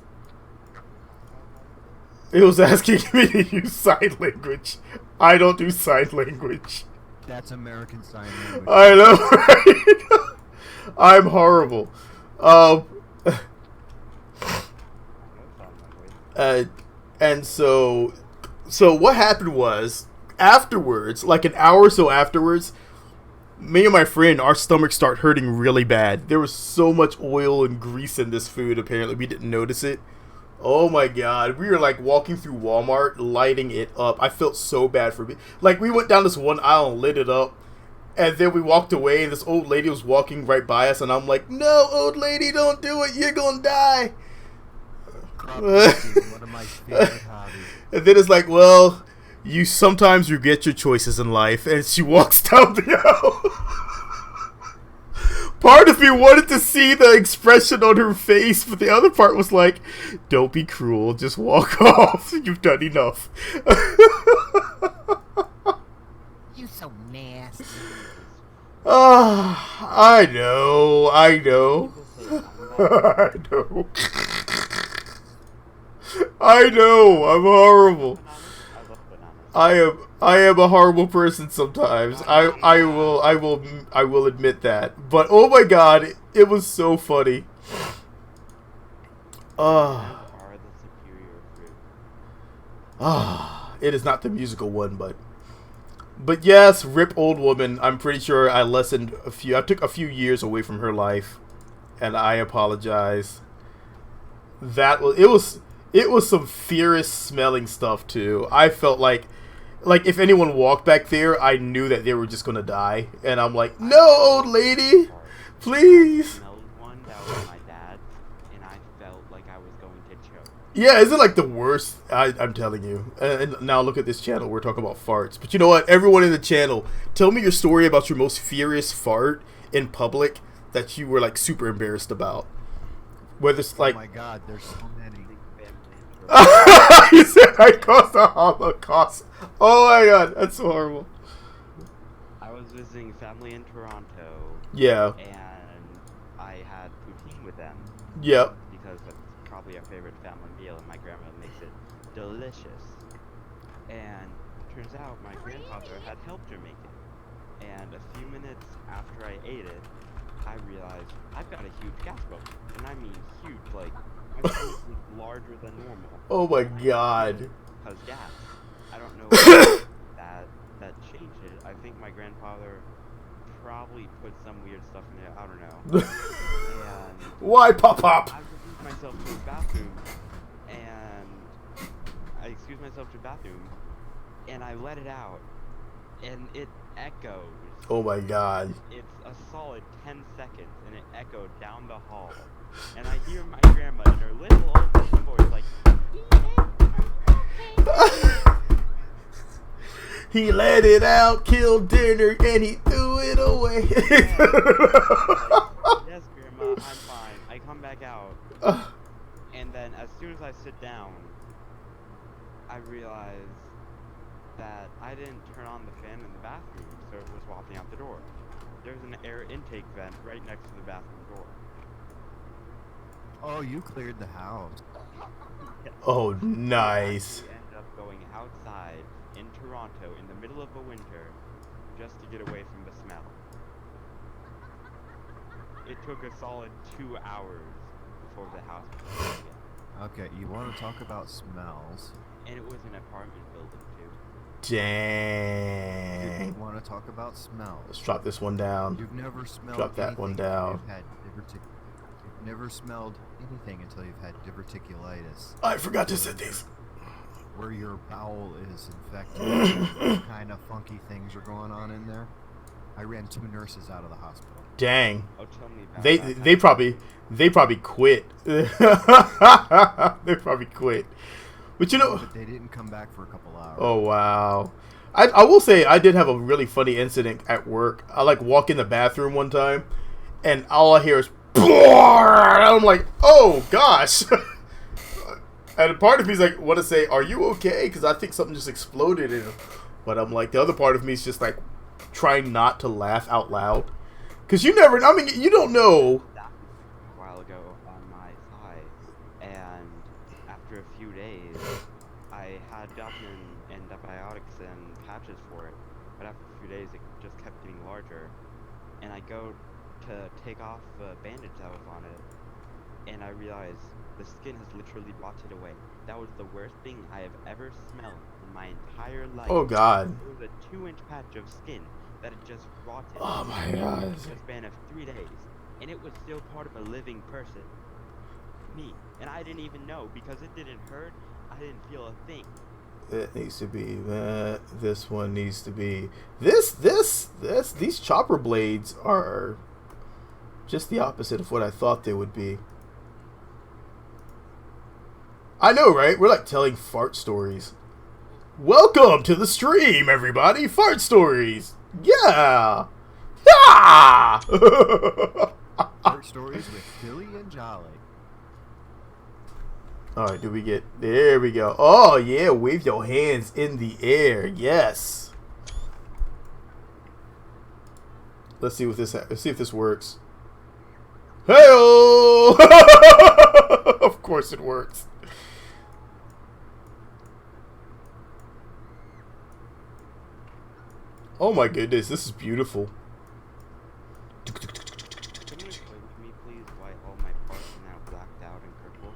It was asking me to use sign language. I don't do sign language. That's American Sign Language. I know, right? I'm horrible. And so what happened was afterwards, like an hour or so afterwards, me and my friend, our stomachs start hurting really bad. There was so much oil and grease in this food. Apparently, we didn't notice it. Oh my god, we were like walking through Walmart, lighting it up. I felt so bad for me. Like we went down this one aisle and lit it up, and then we walked away, and this old lady was walking right by us, and I'm like, "No, old lady, don't do it. You're gonna die." Crop dusting, one of my favorite hobbies. And then it's like, well, you sometimes regret your choices in life, and she walks down the aisle. Part of me wanted to see the expression on her face, but the other part was like, don't be cruel, just walk off. You've done enough. You so nasty. I know. I know. I know. I'm horrible. I am a horrible person sometimes. I will admit that. But oh my god, it was so funny. It is not the musical one, but yes, rip old woman. I'm pretty sure I took a few years away from her life, and I apologize. It was some fierce smelling stuff too. I felt like if anyone walked back there, I knew that they were just gonna die, and I'm like, no, old lady, please. I smelled one that was my dad's, and I felt like I was going to choke. Yeah, isn't it like the worst? I'm telling you. And now look at this channel. We're talking about farts. But you know what? Everyone in the channel, tell me your story about your most furious fart in public that you were like super embarrassed about. Whether it's like, oh my god, there's so many. you said I caused a Holocaust. Oh my god, that's so horrible. I was visiting family in Toronto. Yeah. And I had poutine with them. Yep. Because that's probably our favorite family meal, and my grandma makes it delicious. And turns out my grandfather had helped her make it. And a few minutes after I ate it, I realized I've got a huge gas boat. And I mean huge, like my stomach was larger than normal. Oh my god. Because gas. I don't know that changed it. I think my grandfather probably put some weird stuff in it. I don't know. And why pop? I excused myself to the bathroom, and I let it out, and it echoed. Oh my god. It's a solid 10 seconds, and it echoed down the hall. And I hear my grandma in her little old voice like, he let it out, killed dinner, and he threw it away. yes, Grandma, I'm fine. I come back out, and then as soon as I sit down, I realize that I didn't turn on the fan in the bathroom, so it was wafting out the door. There's an air intake vent right next to the bathroom door. Oh, you cleared the house. Oh, We nice. actually ended up going outside in Toronto in the middle of the winter just to get away from the smell. It took a solid 2 hours before the house was clean again. Okay, you want to talk about smells? And it was an apartment building too. Dang. You want to talk about smells? Let's drop this one down. You've never smelled Drop that one anything until down. You've never smelled anything until you've had diverticulitis, I forgot to set these. where your bowel is infected. Kind of funky things are going on in there. I ran 2 nurses out of the hospital. Dang. Oh, tell me about They that. they probably quit. They probably quit. But you know, But they didn't come back for a couple hours. oh wow. I will say I did have a really funny incident at work. I like walk in the bathroom one time and all I hear is and I'm like, oh gosh. And part of me is like, want to say, are you okay? Because I think something just exploded in him. But I'm like, the other part of me is just like trying not to laugh out loud. Because you never, I mean, you don't know. That was a while ago on my thigh, and after a few days, I had gotten antibiotics and patches for it, but after a few days, it just kept getting larger, and I go to take off the bandage that was on it, and I realize the skin has literally rotted away. That was the worst thing I have ever smelled in my entire life. Oh god. It was a 2-inch patch of skin that had just rotted. Oh my in god. a span of 3 days, and it was still part of a living person. Me, and I didn't even know because it didn't hurt. I didn't feel a thing. It needs to be that. This one needs to be this. These chopper blades are just the opposite of what I thought they would be. I know, right? We're like telling fart stories. Welcome to the stream, everybody. Fart stories. Yeah. Yeah. Fart stories with Billy and Jolly. Alright, do we get... There we go. Oh, yeah. Wave your hands in the air. Yes. Let's see what this... Let's see if this works. Hey-oh! Of course it works. Oh my goodness. This is beautiful. Can you explain to me, please, why all my parts are now blacked out and purple?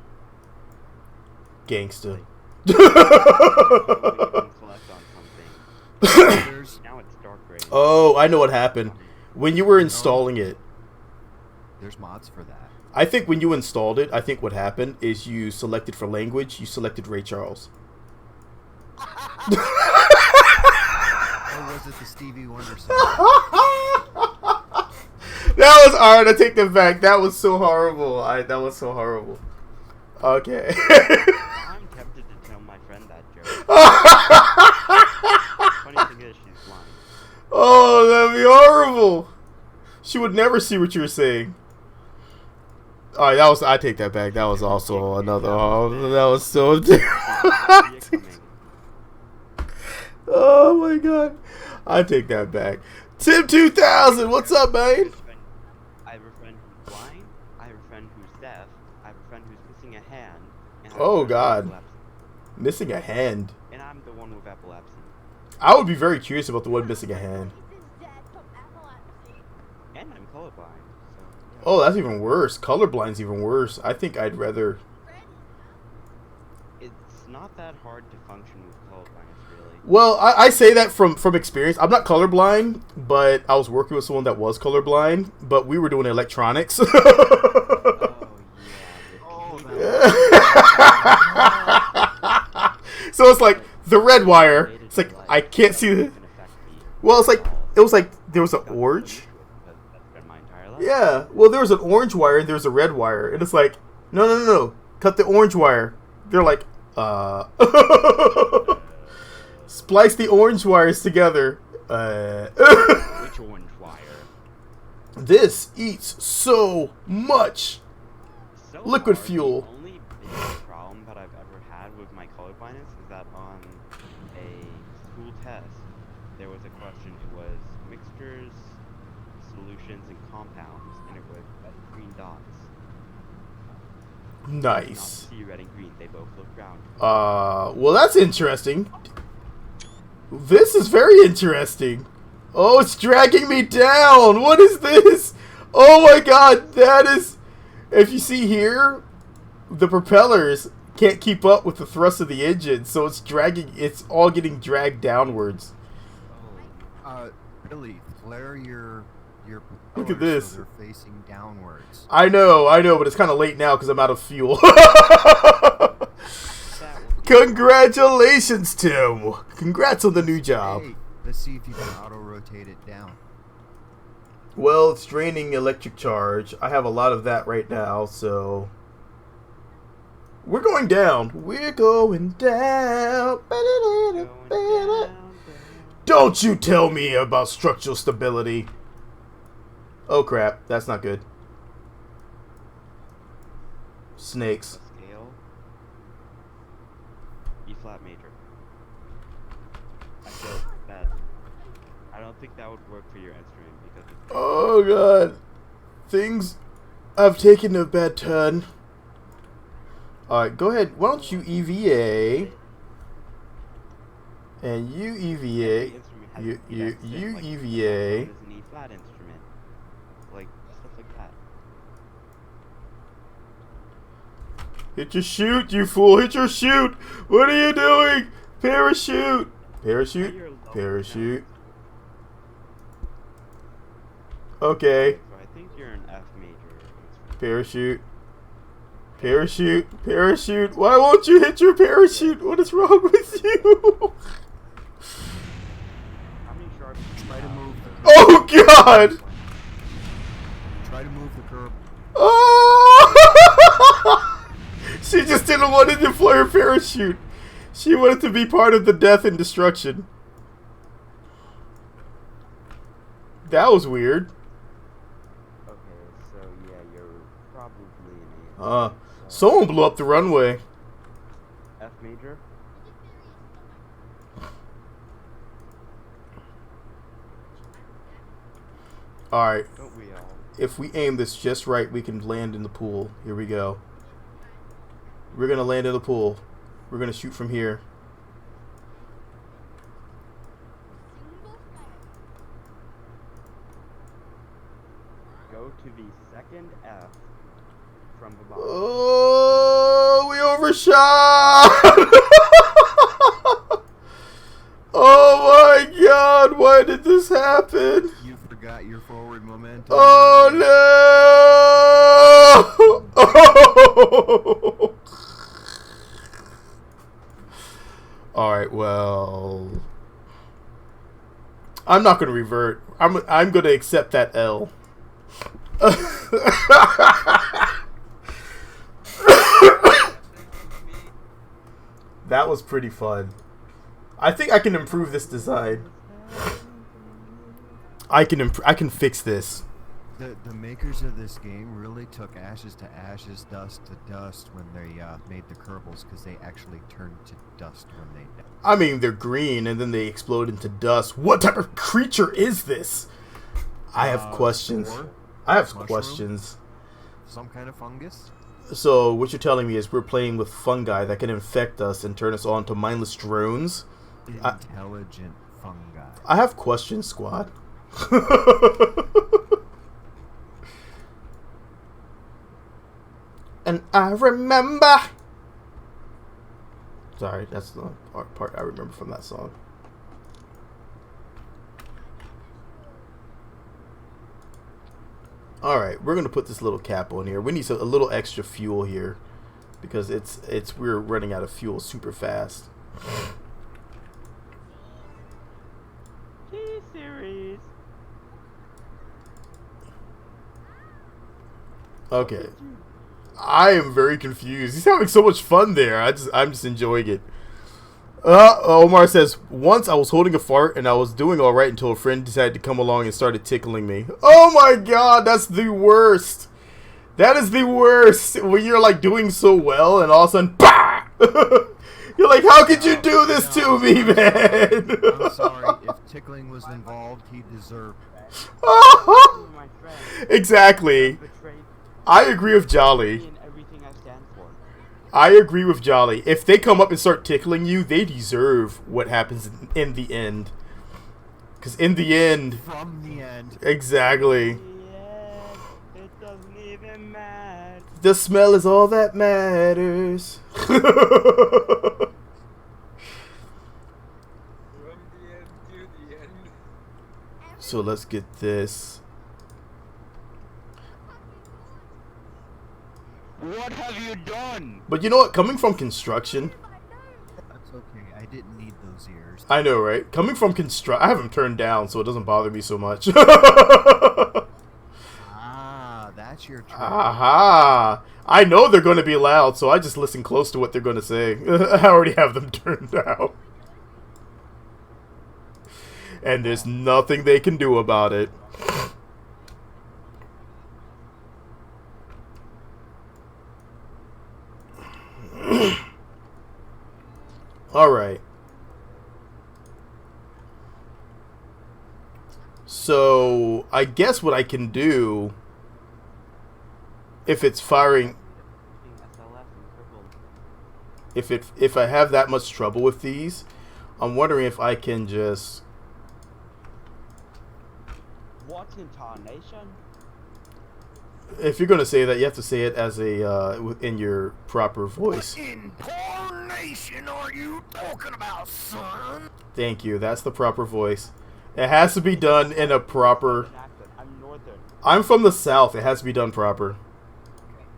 Gangsta. When you can select on something, There's now it's dark gray. Oh, I know what happened. When you were installing it, mods for that. I think when you installed it, I think what happened is you selected for language, you selected Ray Charles. Or was it the Stevie Wonder song? That was alright. I take that back. That was so horrible. That was so horrible. Okay. I'm tempted to tell my friend that joke. Funny thing is, she's blind. Oh, that'd be horrible. She would never see what you were saying. Alright, that was. I take that back. That was also another. Oh, that was so. Oh my god. I take that back. Tim 2000, what's up, man? I have a friend who's blind, I have a friend who's deaf, I have a friend who's missing a hand, and I have a Oh friend with god. epilepsy. Missing a hand. And I'm the one with epilepsy. I would be very curious about the one missing a hand. And I'm colorblind, so yeah. Oh, that's even worse. Colorblind's even worse. I think I'd rather... It's not that hard to function with colorblindness, really. Well, I say that from experience. I'm not colorblind, but I was working with someone that was colorblind, but we were doing electronics. Oh, yeah. So it's like the red wire. It's like I can't see the... Well, it's like it was like there was an orange. Yeah. Well, there was an orange wire and there was a red wire, and it's like no. Cut the orange wire. They're like splice the orange wires together. Which orange wire? This eats so much So liquid far, fuel. The only big problem that I've ever had with my colorblindness is that on a school test, there was a question. It was mixtures, solutions and compounds, and it was green dots. Not Nice. see red and green. They both look brown. Well, that's interesting. This is very interesting. Oh, it's dragging me down. What is this? Oh my god, that is... If you see here, the propellers can't keep up with the thrust of the engine, so it's dragging... It's all getting dragged downwards. Billy, flare your Look at propellers this. so they're facing downwards. I know, but it's kind of late now because I'm out of fuel. Congratulations, Tim. Congrats on the new job. Hey, let's see if you can auto-rotate it down. Well, it's draining electric charge. I have a lot of that right now, so... We're going down. We're going down. Don't you tell me about structural stability. Oh crap, that's not good. Snakes. Scale. E flat major. I feel bad. I don't think that would work for your instrument because it's Oh god. Things have taken a bad turn. Alright, go ahead. Why don't you EVA? And you EVA. You EVA. Is an E flat instrument. Like stuff like that. Hit your chute, you fool! Hit your chute! What are you doing? Parachute! Parachute? Parachute. Okay. So I think you're an F major instrument. Parachute. Parachute. Parachute. Why won't you hit your parachute? What is wrong with you? How many sharps? Try to move the Oh god! Try to move the curb. Oh! She just didn't want to deploy her parachute. She wanted to be part of the death and destruction. That was weird. Okay, so yeah, you're probably an A. Someone blew up the runway. F major. Alright, Don't we all? if we aim this just right, we can land in the pool. Here we go. We're gonna land in the pool. We're gonna shoot from here. Go to the second F from the bottom. Oh, we overshot! Oh my god, why did this happen? You forgot your forward momentum. Oh no! Oh! Alright, well... I'm not gonna revert. I'm gonna accept that L. That was pretty fun. I think I can improve this design. I can fix this. The makers of this game really took ashes to ashes, dust to dust when they made the Kerbals, because they actually turned to dust when they died. I mean, they're green and then they explode into dust. What type of creature is this? I have questions. Spore? I have Mushroom? questions. Some kind of fungus? So what you're telling me is we're playing with fungi that can infect us and turn us all into mindless drones? Intelligent fungi. I have questions, squad. And I remember. Sorry, that's the part I remember from that song. Alright, we're gonna put this little cap on here. We need a little extra fuel here because we're running out of fuel super fast. T-Series. Okay. I am very confused. He's having so much fun there. I'm just enjoying it. Omar says, once I was holding a fart and I was doing alright until a friend decided to come along and started tickling me. Oh my god, that's the worst. That is the worst. When you're like doing so well and all of a sudden, bah! You're like, how could you do this to me, man? I'm sorry. If tickling was involved, he deserved it. Oh Exactly. Betrayed I agree with me Jolly. and everything I stand for. I agree with Jolly. If they come up and start tickling you, they deserve what happens in the end. Because in the end, From the end. exactly, Yeah, it doesn't even matter. the smell is all that matters. From the end to the end. So let's get this. What have you done? But you know what? Coming from construction, That's okay. I didn't need those ears. I know, right? Coming from I have them turned down, so it doesn't bother me so much. Ah, that's your trick. Aha! I know they're going to be loud, so I just listen close to what they're going to say. I already have them turned down. And there's nothing they can do about it. Alright. So, I guess what I can do, if it's firing, if I have that much trouble with these, I'm wondering if I can just... What in tarnation? If you're gonna say that, you have to say it as a in your proper voice. What in tarnation are you talking about, son? Thank you. That's the proper voice. It has to be done in a proper. I'm northern. I'm from the South. It has to be done proper.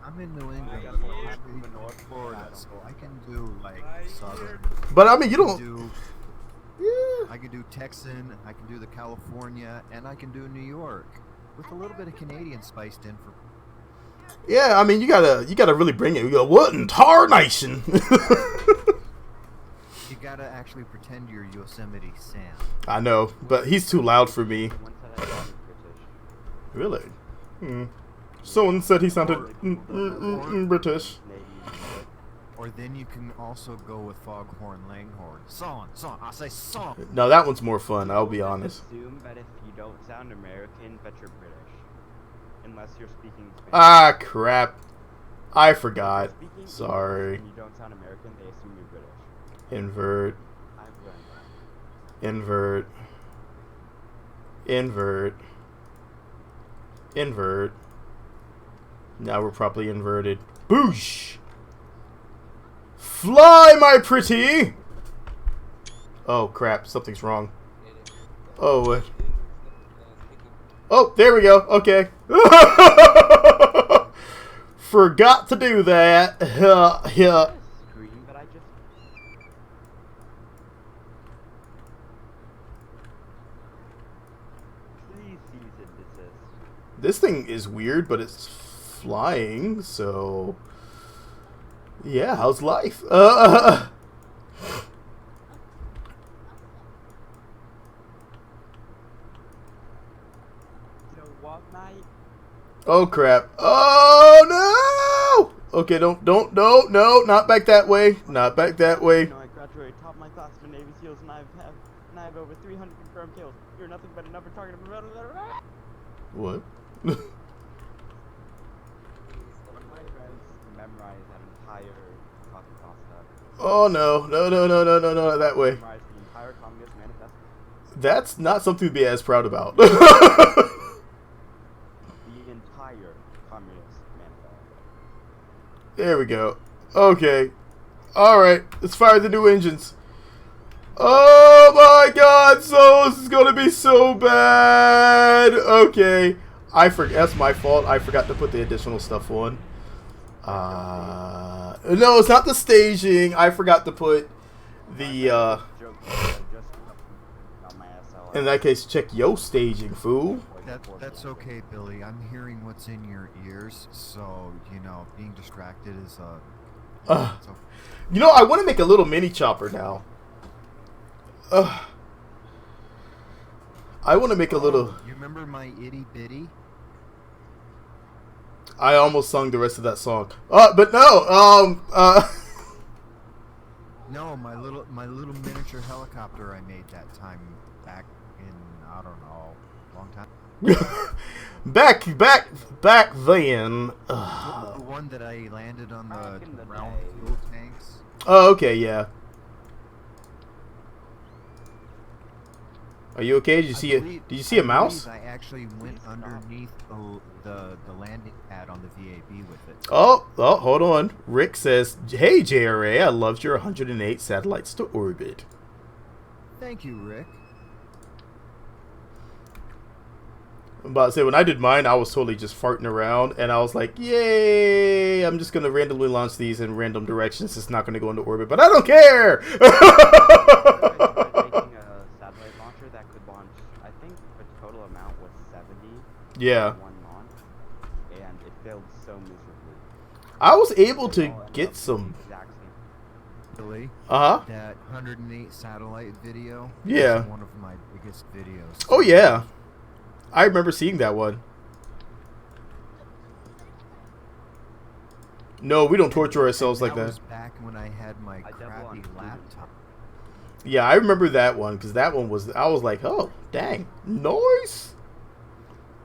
I'm in New England, Yeah. actually from North Florida, so I can do like southern. But I mean, you I can don't. do- Yeah. I can do Texan, I can do the California, and I can do New York with a little bit of Canadian spiced in for. Yeah, I mean, you gotta really bring it. You go, what in tarnation? You gotta actually pretend you're Yosemite Sam. I know, but he's too loud for me. Someone said I sounded British. Really? Someone said he sounded British. Maybe. Or then you can also go with Foghorn Langhorn. Song, I say song. No, that one's more fun. I'll be Just honest. assume that if you don't sound American, that you're British. Unless you're speaking Spanish. Ah, crap. I If you're forgot. speaking English Sorry. And you don't sound American, they assume you're British. Invert. I've learned that. Invert. Invert. Invert. Now we're properly inverted. Boosh! Fly, my pretty! Oh, crap. Something's wrong. Oh, what? Oh, there we go. Okay. Forgot to do that. Yeah. Scream that I just. Please cease and desist. This thing is weird, but it's flying, so... Yeah, how's life? You know what, mate? Oh, crap. Oh, no! Okay, no, not back that way. Not back that way. You know, I graduated top of my class for Navy SEALs, and I have over 300 confirmed kills. You're nothing but a number target. What? One of my friends memorized that entire fucking pasta. Oh, no, not that way. Memorized the entire Communist Manifesto. That's not something to be as proud about. The entire Communist Manifesto. There we go. Okay. Alright, let's fire the new engines. Oh my god, so this is gonna be so bad. Okay. That's my fault. I forgot to put the additional stuff on. No, it's not the staging. I forgot to put the, Joke, just got my ass out. in that case, check yo staging, fool. That's okay, Billy. I'm hearing what's in your ears, so you know, being distracted is it's okay. You know, I want to make a little mini chopper now. I want to make a little... You remember my itty bitty? I almost sung the rest of that song. But no, No, my little miniature helicopter I made that time back in I don't know, long time. back then. The one that I landed on Back the in the round day. fuel tanks. Oh, okay, yeah. Are you okay? Did you see Did you see a mouse? I actually went underneath the landing pad on the VAB with it. Oh, hold on. Rick says, "Hey JRA, I loved your 108 satellites to orbit." Thank you, Rick. I'm about to say, when I did mine, I was totally just farting around, and I was like, "Yay! I'm just gonna randomly launch these in random directions. It's not gonna go into orbit, but I don't care." I tried making a satellite launcher that could launch, I think the total amount was 70 Yeah. in one launch, and it failed so miserably. I was able They to all ended get up with some. the exact same. Billy, Uh huh. that 108 satellite video. Yeah. Was one of my biggest videos. Oh yeah, I remember seeing that one. No, we don't torture ourselves like That that. was back when I had my I double crappy on Fluid. laptop. Yeah, I remember that one because that one was. I was like, "Oh, dang, nice."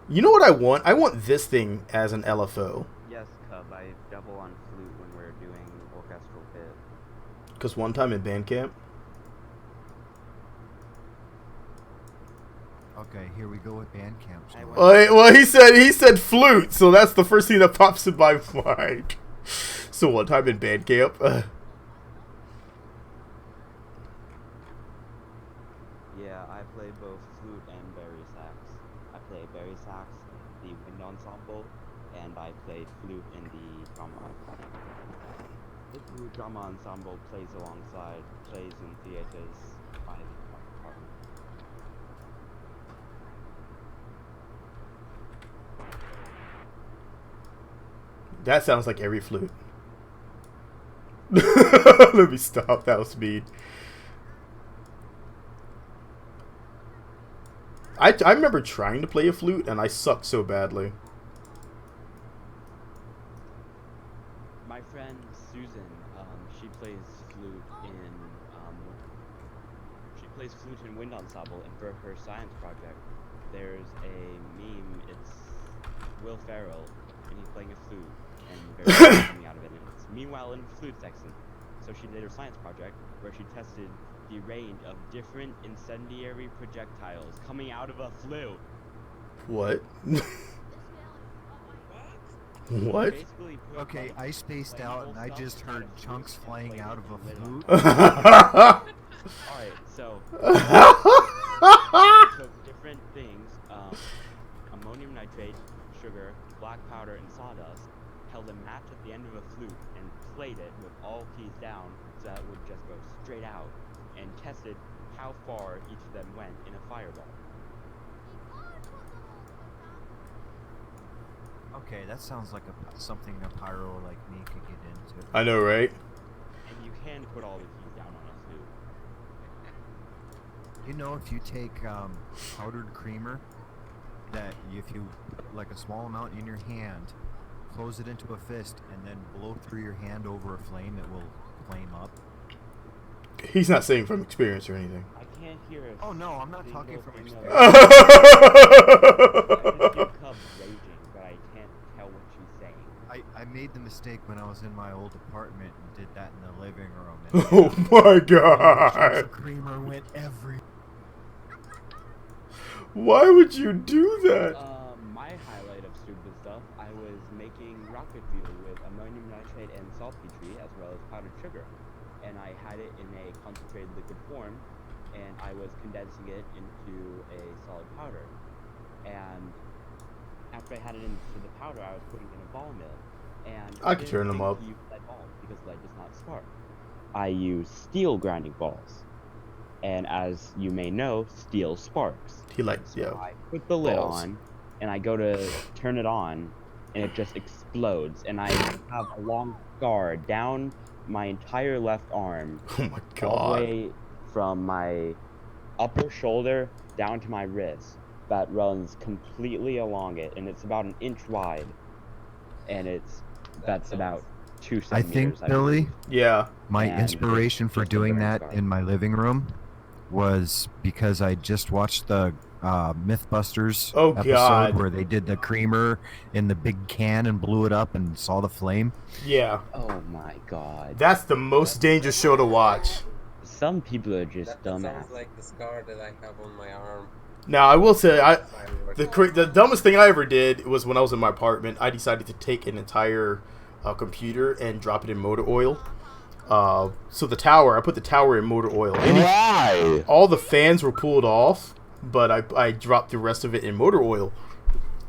You know what I want? I want this thing as an LFO. Yes, Cub, I double on flute when we're doing orchestral bit. Because one time in band camp. Okay, here we go with Bandcamp. I went- Well, he said flute, so that's the first thing that pops in my mind. So one time in band camp. Yeah, I play both flute and bari sax. I play bari sax in the wind ensemble, and I play flute in the drama ensemble. The flute drama ensemble plays in theaters by the department. That sounds like every flute. Let me stop. That was mean. I remember trying to play a flute and I sucked so badly. My friend Susan, she plays flute in wind ensemble, and for her science project, there's a meme. It's Will Ferrell, and he's playing a flute, and very coming out of it. And it's meanwhile in the flute section. So she did her science project where she tested the range of different incendiary projectiles coming out of a flute. What? What? Basically put, Okay, like, I spaced out and I flammable just stuff heard inside chunks flute and flying played out it of a with lid flute. on. Alright, so took different things, ammonium nitrate, sugar, black powder, and sawdust, held a match at the end of a flute, and played it with all keys down so that it would just go straight out, and tested how far each of them went in a fireball. Okay, that sounds like something a pyro like me could get into. I know, right? And you can put all the keys down on a flute. You know, if you take powdered creamer, that if you put like a small amount in your hand, close it into a fist, and then blow through your hand over a flame, it will flame up. He's not saying from experience or anything. I can't hear a Oh no, I'm not talking single from thing of experience. I just hear Cub raging, but I can't tell what she's saying. I made the mistake when I was in my old apartment and did that in the living room. And Oh my chunks god! of creamer went every. Why would you do that? My highlight of stupid stuff, I was making rocket fuel with ammonium nitrate and saltpetre, as well as powdered sugar. And I had it in a concentrated liquid form, and I was condensing it into a solid powder. And after I had it into the powder, I was putting it in a ball mill. And I could turn them up. Use lead balls because lead does not spark. I use steel grinding balls. And as you may know, steel sparks. He like, So yeah. I put the lid balls. on, and I go to turn it on, and it just explodes. And I have a long scar down my entire left arm, Oh my all the god. way from my upper shoulder down to my wrist, that runs completely along it, and it's about an inch wide. And that's about 2 I centimeters. think, Billy, believe. Yeah. my And inspiration for just a doing burn that scar. in my living room was because I just watched the Mythbusters Oh, episode God. where they did the creamer in the big can and blew it up and saw the flame. Yeah, Oh my god. that's the most dangerous show to watch. Some people are just That dumbass. sounds like the scar that I have on my arm. Now, I will say, Fireworks. the dumbest thing I ever did was when I was in my apartment. I decided to take an entire computer and drop it in motor oil. So the tower, I put the tower in motor oil. Why? All the fans were pulled off, but I dropped the rest of it in motor oil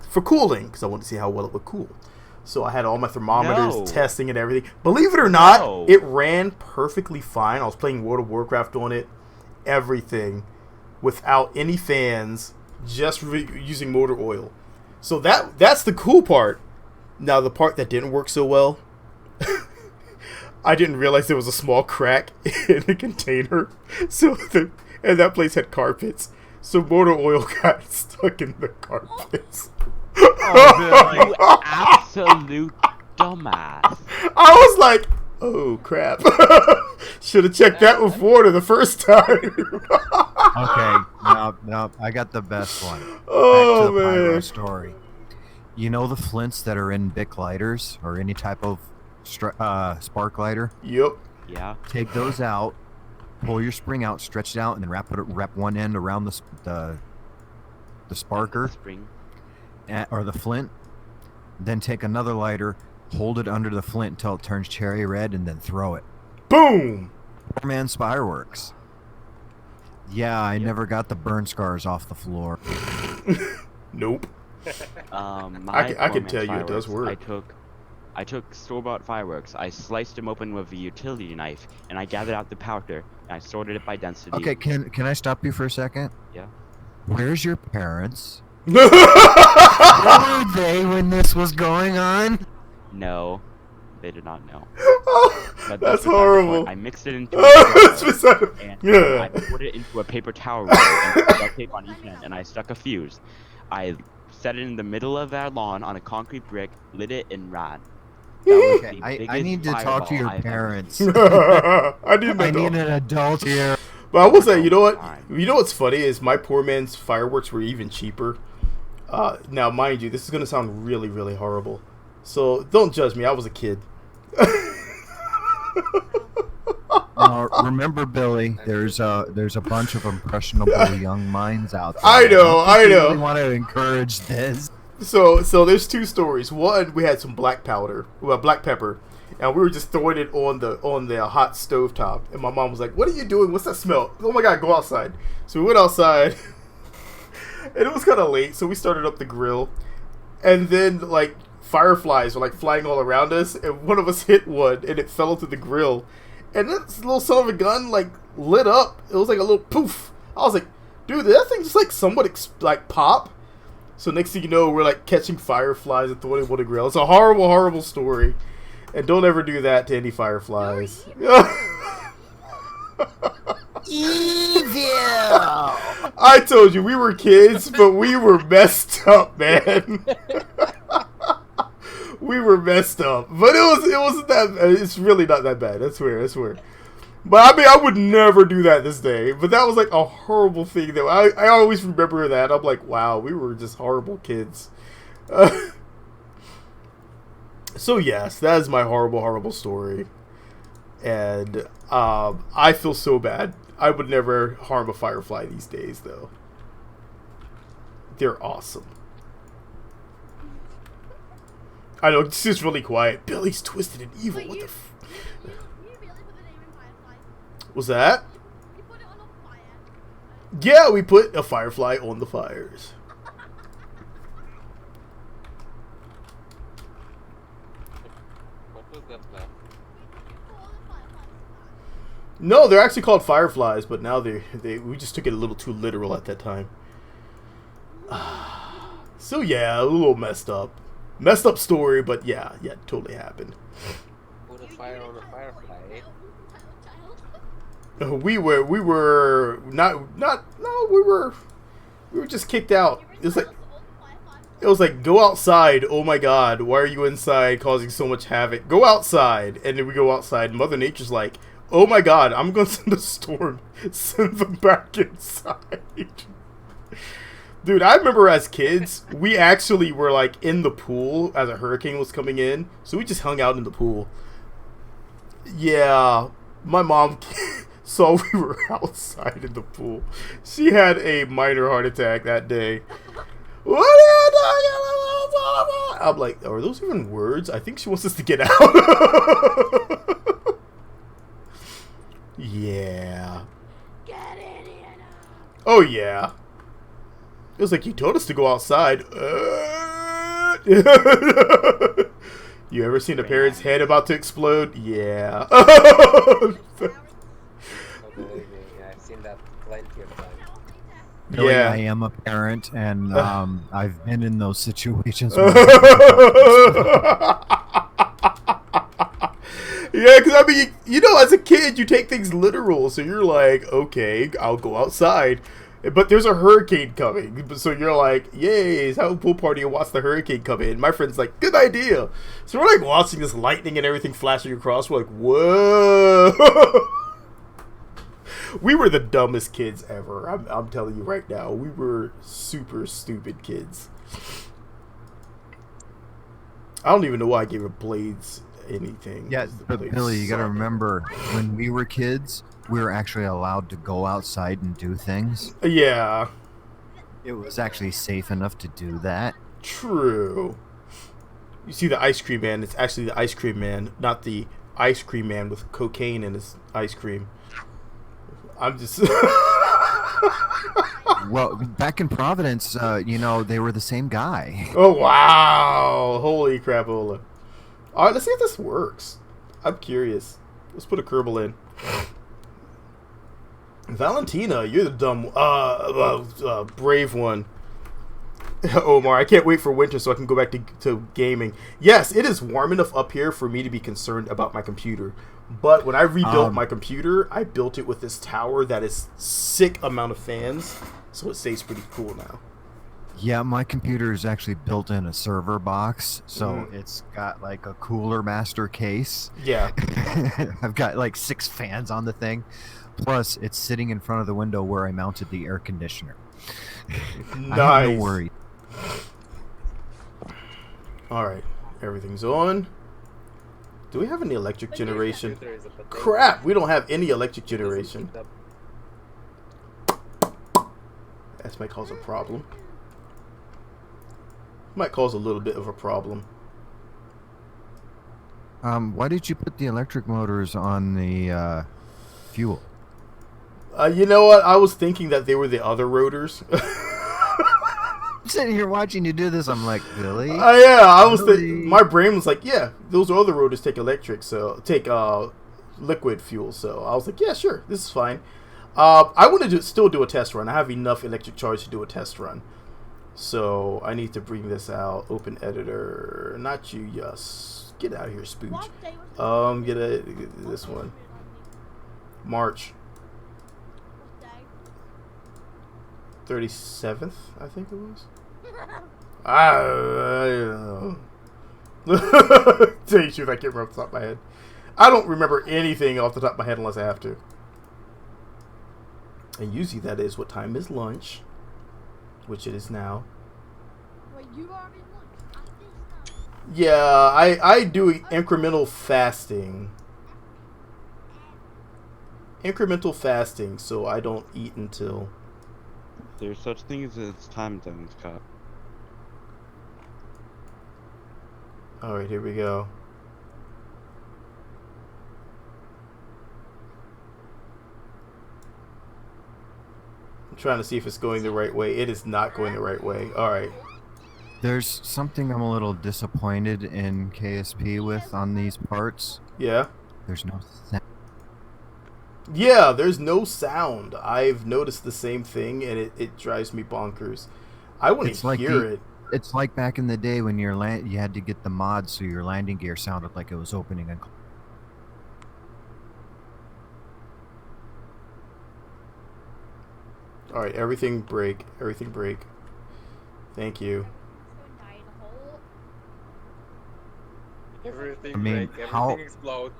for cooling because I wanted to see how well it would cool. So I had all my thermometers No. testing and everything. Believe it or not, No. it ran perfectly fine. I was playing World of Warcraft on it, everything, without any fans, just using motor oil. So that's the cool part. Now the part that didn't work so well, I didn't realize there was a small crack in the container. And that place had carpets. So motor oil got stuck in the carpets. You absolute dumbass. I was like, oh crap. Should have checked that with water the first time. Okay, now I got the best one. Oh, Back to the pyro man. story. You know the flints that are in Bic lighters or any type of spark lighter? Yep. Yeah. Take those out, pull your spring out, stretch it out, and then wrap one end around the sparker Spring. or the flint. Then take another lighter, hold it under the flint until it turns cherry red, and then throw it. Boom. Poor man's fireworks. Yeah, I never got the burn scars off the floor. Nope. My I can poor tell man's you it does fireworks, work. I took store-bought fireworks. I sliced them open with a utility knife, and I gathered out the powder, and I sorted it by density. Okay, can I stop you for a second? Yeah. Where's your parents? Where were they when this was going on? No, they did not know. But That's beside the point. horrible. I mixed it into That's a beside- and yeah. I put it into a paper towel roll and put duct tape on each end, and I stuck a fuse. I set it in the middle of our lawn on a concrete brick, lit it, and ran. That was Okay, the I biggest need to talk to fireball your I've ever parents. seen. I didn't I know. need an adult here. But I will say, you know what? Fine. You know what's funny is my poor man's fireworks were even cheaper. Now, mind you, this is gonna sound really, really horrible. So don't judge me. I was a kid. Now, remember, Billy, there's a bunch of impressionable young minds out there. I know, I know. Really want to encourage this. So there's two stories. One, we had some black pepper, and we were just throwing it on the hot stove top. And my mom was like, "What are you doing? What's that smell? Oh my god, go outside!" So we went outside, and it was kind of late, so we started up the grill, and then like fireflies were like flying all around us, and one of us hit one, and it fell into the grill, and this little son of a gun like lit up. It was like a little poof. I was like, "Dude, did that thing just like somewhat like pop?" So next thing you know, we're like catching fireflies and throwing them on the grill. It's a horrible, horrible story. And don't ever do that to any fireflies. Evil! I told you, we were kids, but we were messed up, man. We were messed up. But it wasn't that bad. It's really not that bad. I swear. But I mean, I would never do that this day. But that was like a horrible thing. That I always remember that. I'm like, wow, we were just horrible kids. So yes, that is my horrible, horrible story. And I feel so bad. I would never harm a firefly these days, though. They're awesome. I know, it's just really quiet. Billy's twisted and evil. What the f... You really put the name in Firefly. Was that? You put it on a fire. Yeah, we put a firefly on the fires. What was that plan? Call the fireflies. No, they're actually called fireflies, but now we just took it a little too literal at that time. So yeah, a little messed up. Messed up story, but yeah, totally happened. Put a fire on a firefly. Child. We were just kicked out. It was like, go outside. Oh my god, why are you inside causing so much havoc? Go outside. And then we go outside. Mother Nature's like, oh my god, I'm gonna send a storm. Send them back inside. Dude, I remember as kids, we actually were like in the pool as a hurricane was coming in, so we just hung out in the pool. Yeah, my mom saw we were outside in the pool. She had a minor heart attack that day. What are you talking about? I'm like, are those even words? I think she wants us to get out. Yeah. Get in here now. Oh yeah. It was like, you told us to go outside. You ever seen a parent's head about to explode? Yeah. Oh, believe me, I've seen that plenty of times. Billy, Yeah. I am a parent, and I've been in those situations. Yeah, because I mean, you know, as a kid, you take things literal. So you're like, okay, I'll go outside. But there's a hurricane coming. So you're like, yay, let's have a pool party and watch the hurricane come in. My friend's like, good idea. So we're like watching this lightning and everything flashing across. We're like, whoa. We were the dumbest kids ever. I'm telling you right now. We were super stupid kids. I don't even know why I gave it Blades anything. Yeah, The but Blades Billy, you gotta suck. remember, when we were kids, we were actually allowed to go outside and do things. Yeah, It was actually safe enough to do that. true. You see the ice cream man, it's actually the ice cream man, not the ice cream man with cocaine in his ice cream. I'm just... Well, back in Providence, you know, they were the same guy. Oh, wow. Holy crapola. All right, let's see if this works. I'm curious. Let's put a Kerbal in. Valentina, you're the dumb, brave one. Omar, I can't wait for winter so I can go back to gaming. Yes, it is warm enough up here for me to be concerned about my computer. But when I rebuilt my computer, I built it with this tower that is sick amount of fans, so it stays pretty cool now. Yeah, my computer is actually built in a server box, so it's got like a cooler master case. Yeah. I've got like 6 fans on the thing. Plus, it's sitting in front of the window where I mounted the air conditioner. Nice. I have no worry. Alright, everything's on. Do we have any electric generation? Computer is a potato. Crap, we don't have any electric generation. That might cause a problem. Might cause a little bit of a problem. Why did you put the electric motors on the fuel? You know what? I was thinking that they were the other rotors. I'm sitting here watching you do this. I'm like, Billy? Yeah, I was Really? my brain was like, yeah, those other rotors take electric, so take liquid fuel. So I was like, yeah, sure, this is fine. I want to still do a test run. I have enough electric charge to do a test run. So I need to bring this out. Open editor. Not you, yes. Get out of here, Spooch. What day was Get this one. March What day? 37th, I think it was. I don't know. Tell you the truth, I can't remember off the top of my head. I don't remember anything off the top of my head unless I have to. And usually that is what time is lunch, which it is now. Wait, you already lunch? I think not. Yeah, I do incremental fasting. Incremental fasting, so I don't eat until... There's such things as time zones, Cop. Alright, here we go. I'm trying to see if it's going the right way. It is not going the right way. Alright. There's something I'm a little disappointed in KSP with on these parts. Yeah. There's no sound. Yeah, there's no sound. I've noticed the same thing, and it drives me bonkers. I want It's to like hear the- it. It's like back in the day when you had to get the mod so your landing gear sounded like it was opening and Alright, everything break. Everything break. Thank you. Someone died in a hole. Everything I mean, break, how- everything explode.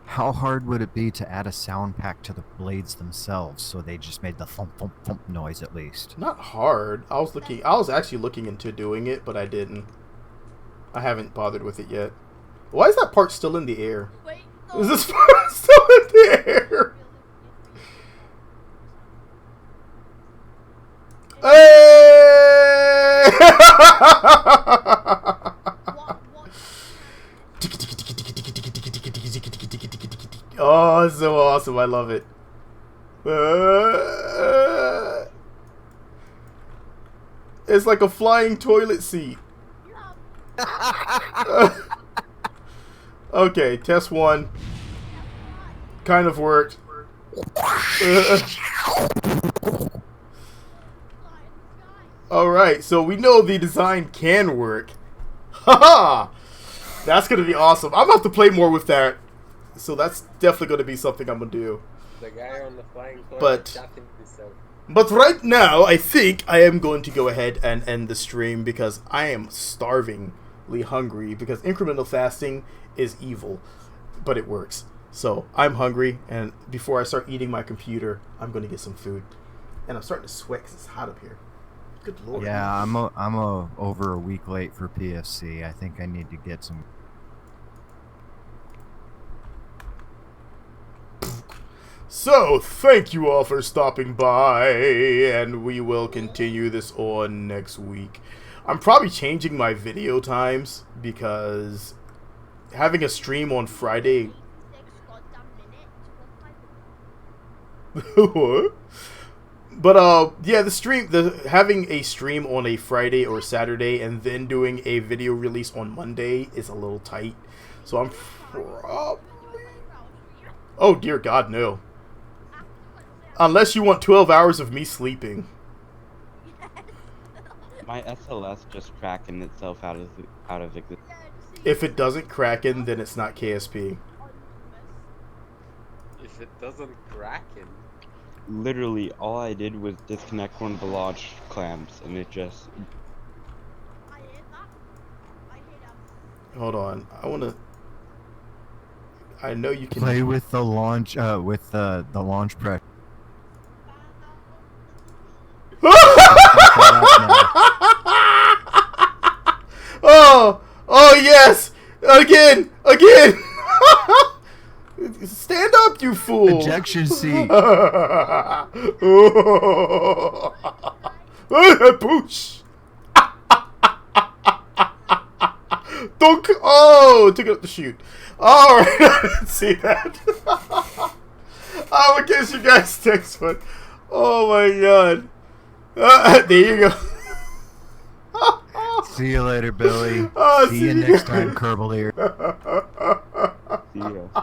How hard would it be to add a sound pack to the blades themselves so they just made the thump thump thump noise at least? Not hard. I was actually looking into doing it, but I didn't. I haven't bothered with it yet. Why is that part still in the air? Wait, Is this part still in the air? Hey! Oh, it's so awesome. I love it. It's like a flying toilet seat. Okay, test 1. Kind of worked. Alright, so we know the design can work. Haha! That's gonna be awesome. I'm gonna have to play more with that. So that's definitely gonna be something I'm gonna do. The guy on the flying toilet But- shotting himself. But right now, I think I am going to go ahead and end the stream because I am starvingly hungry because incremental fasting is evil, but it works. So I'm hungry, and before I start eating my computer, I'm going to get some food. And I'm starting to sweat because it's hot up here. Good lord. Yeah, I'm over a week late for PFC. I think I need to get some. So, thank you all for stopping by, and we will continue this on next week. I'm probably changing my video times because having a stream on Friday. What? But yeah, having a stream on a Friday or Saturday and then doing a video release on Monday is a little tight. So I'm probably. Oh dear God, no. Unless you want 12 hours of me sleeping. My SLS just cracking itself out of existence. If it doesn't kraken, then it's not KSP. If it doesn't crack in. Literally, all I did was disconnect one of the launch clamps, and it just. Hold on, I know you can Play with the launch, with the launch pressure. Oh yes! Again! Stand up, you fool! Ejection seat. Boosh! Dunk! Oh, took it up the chute. Alright, I didn't see that. I will catch you guys next one. Oh my god. There you go. See you later, Billy. Oh, see you see next you. time, Kerbal here. See ya.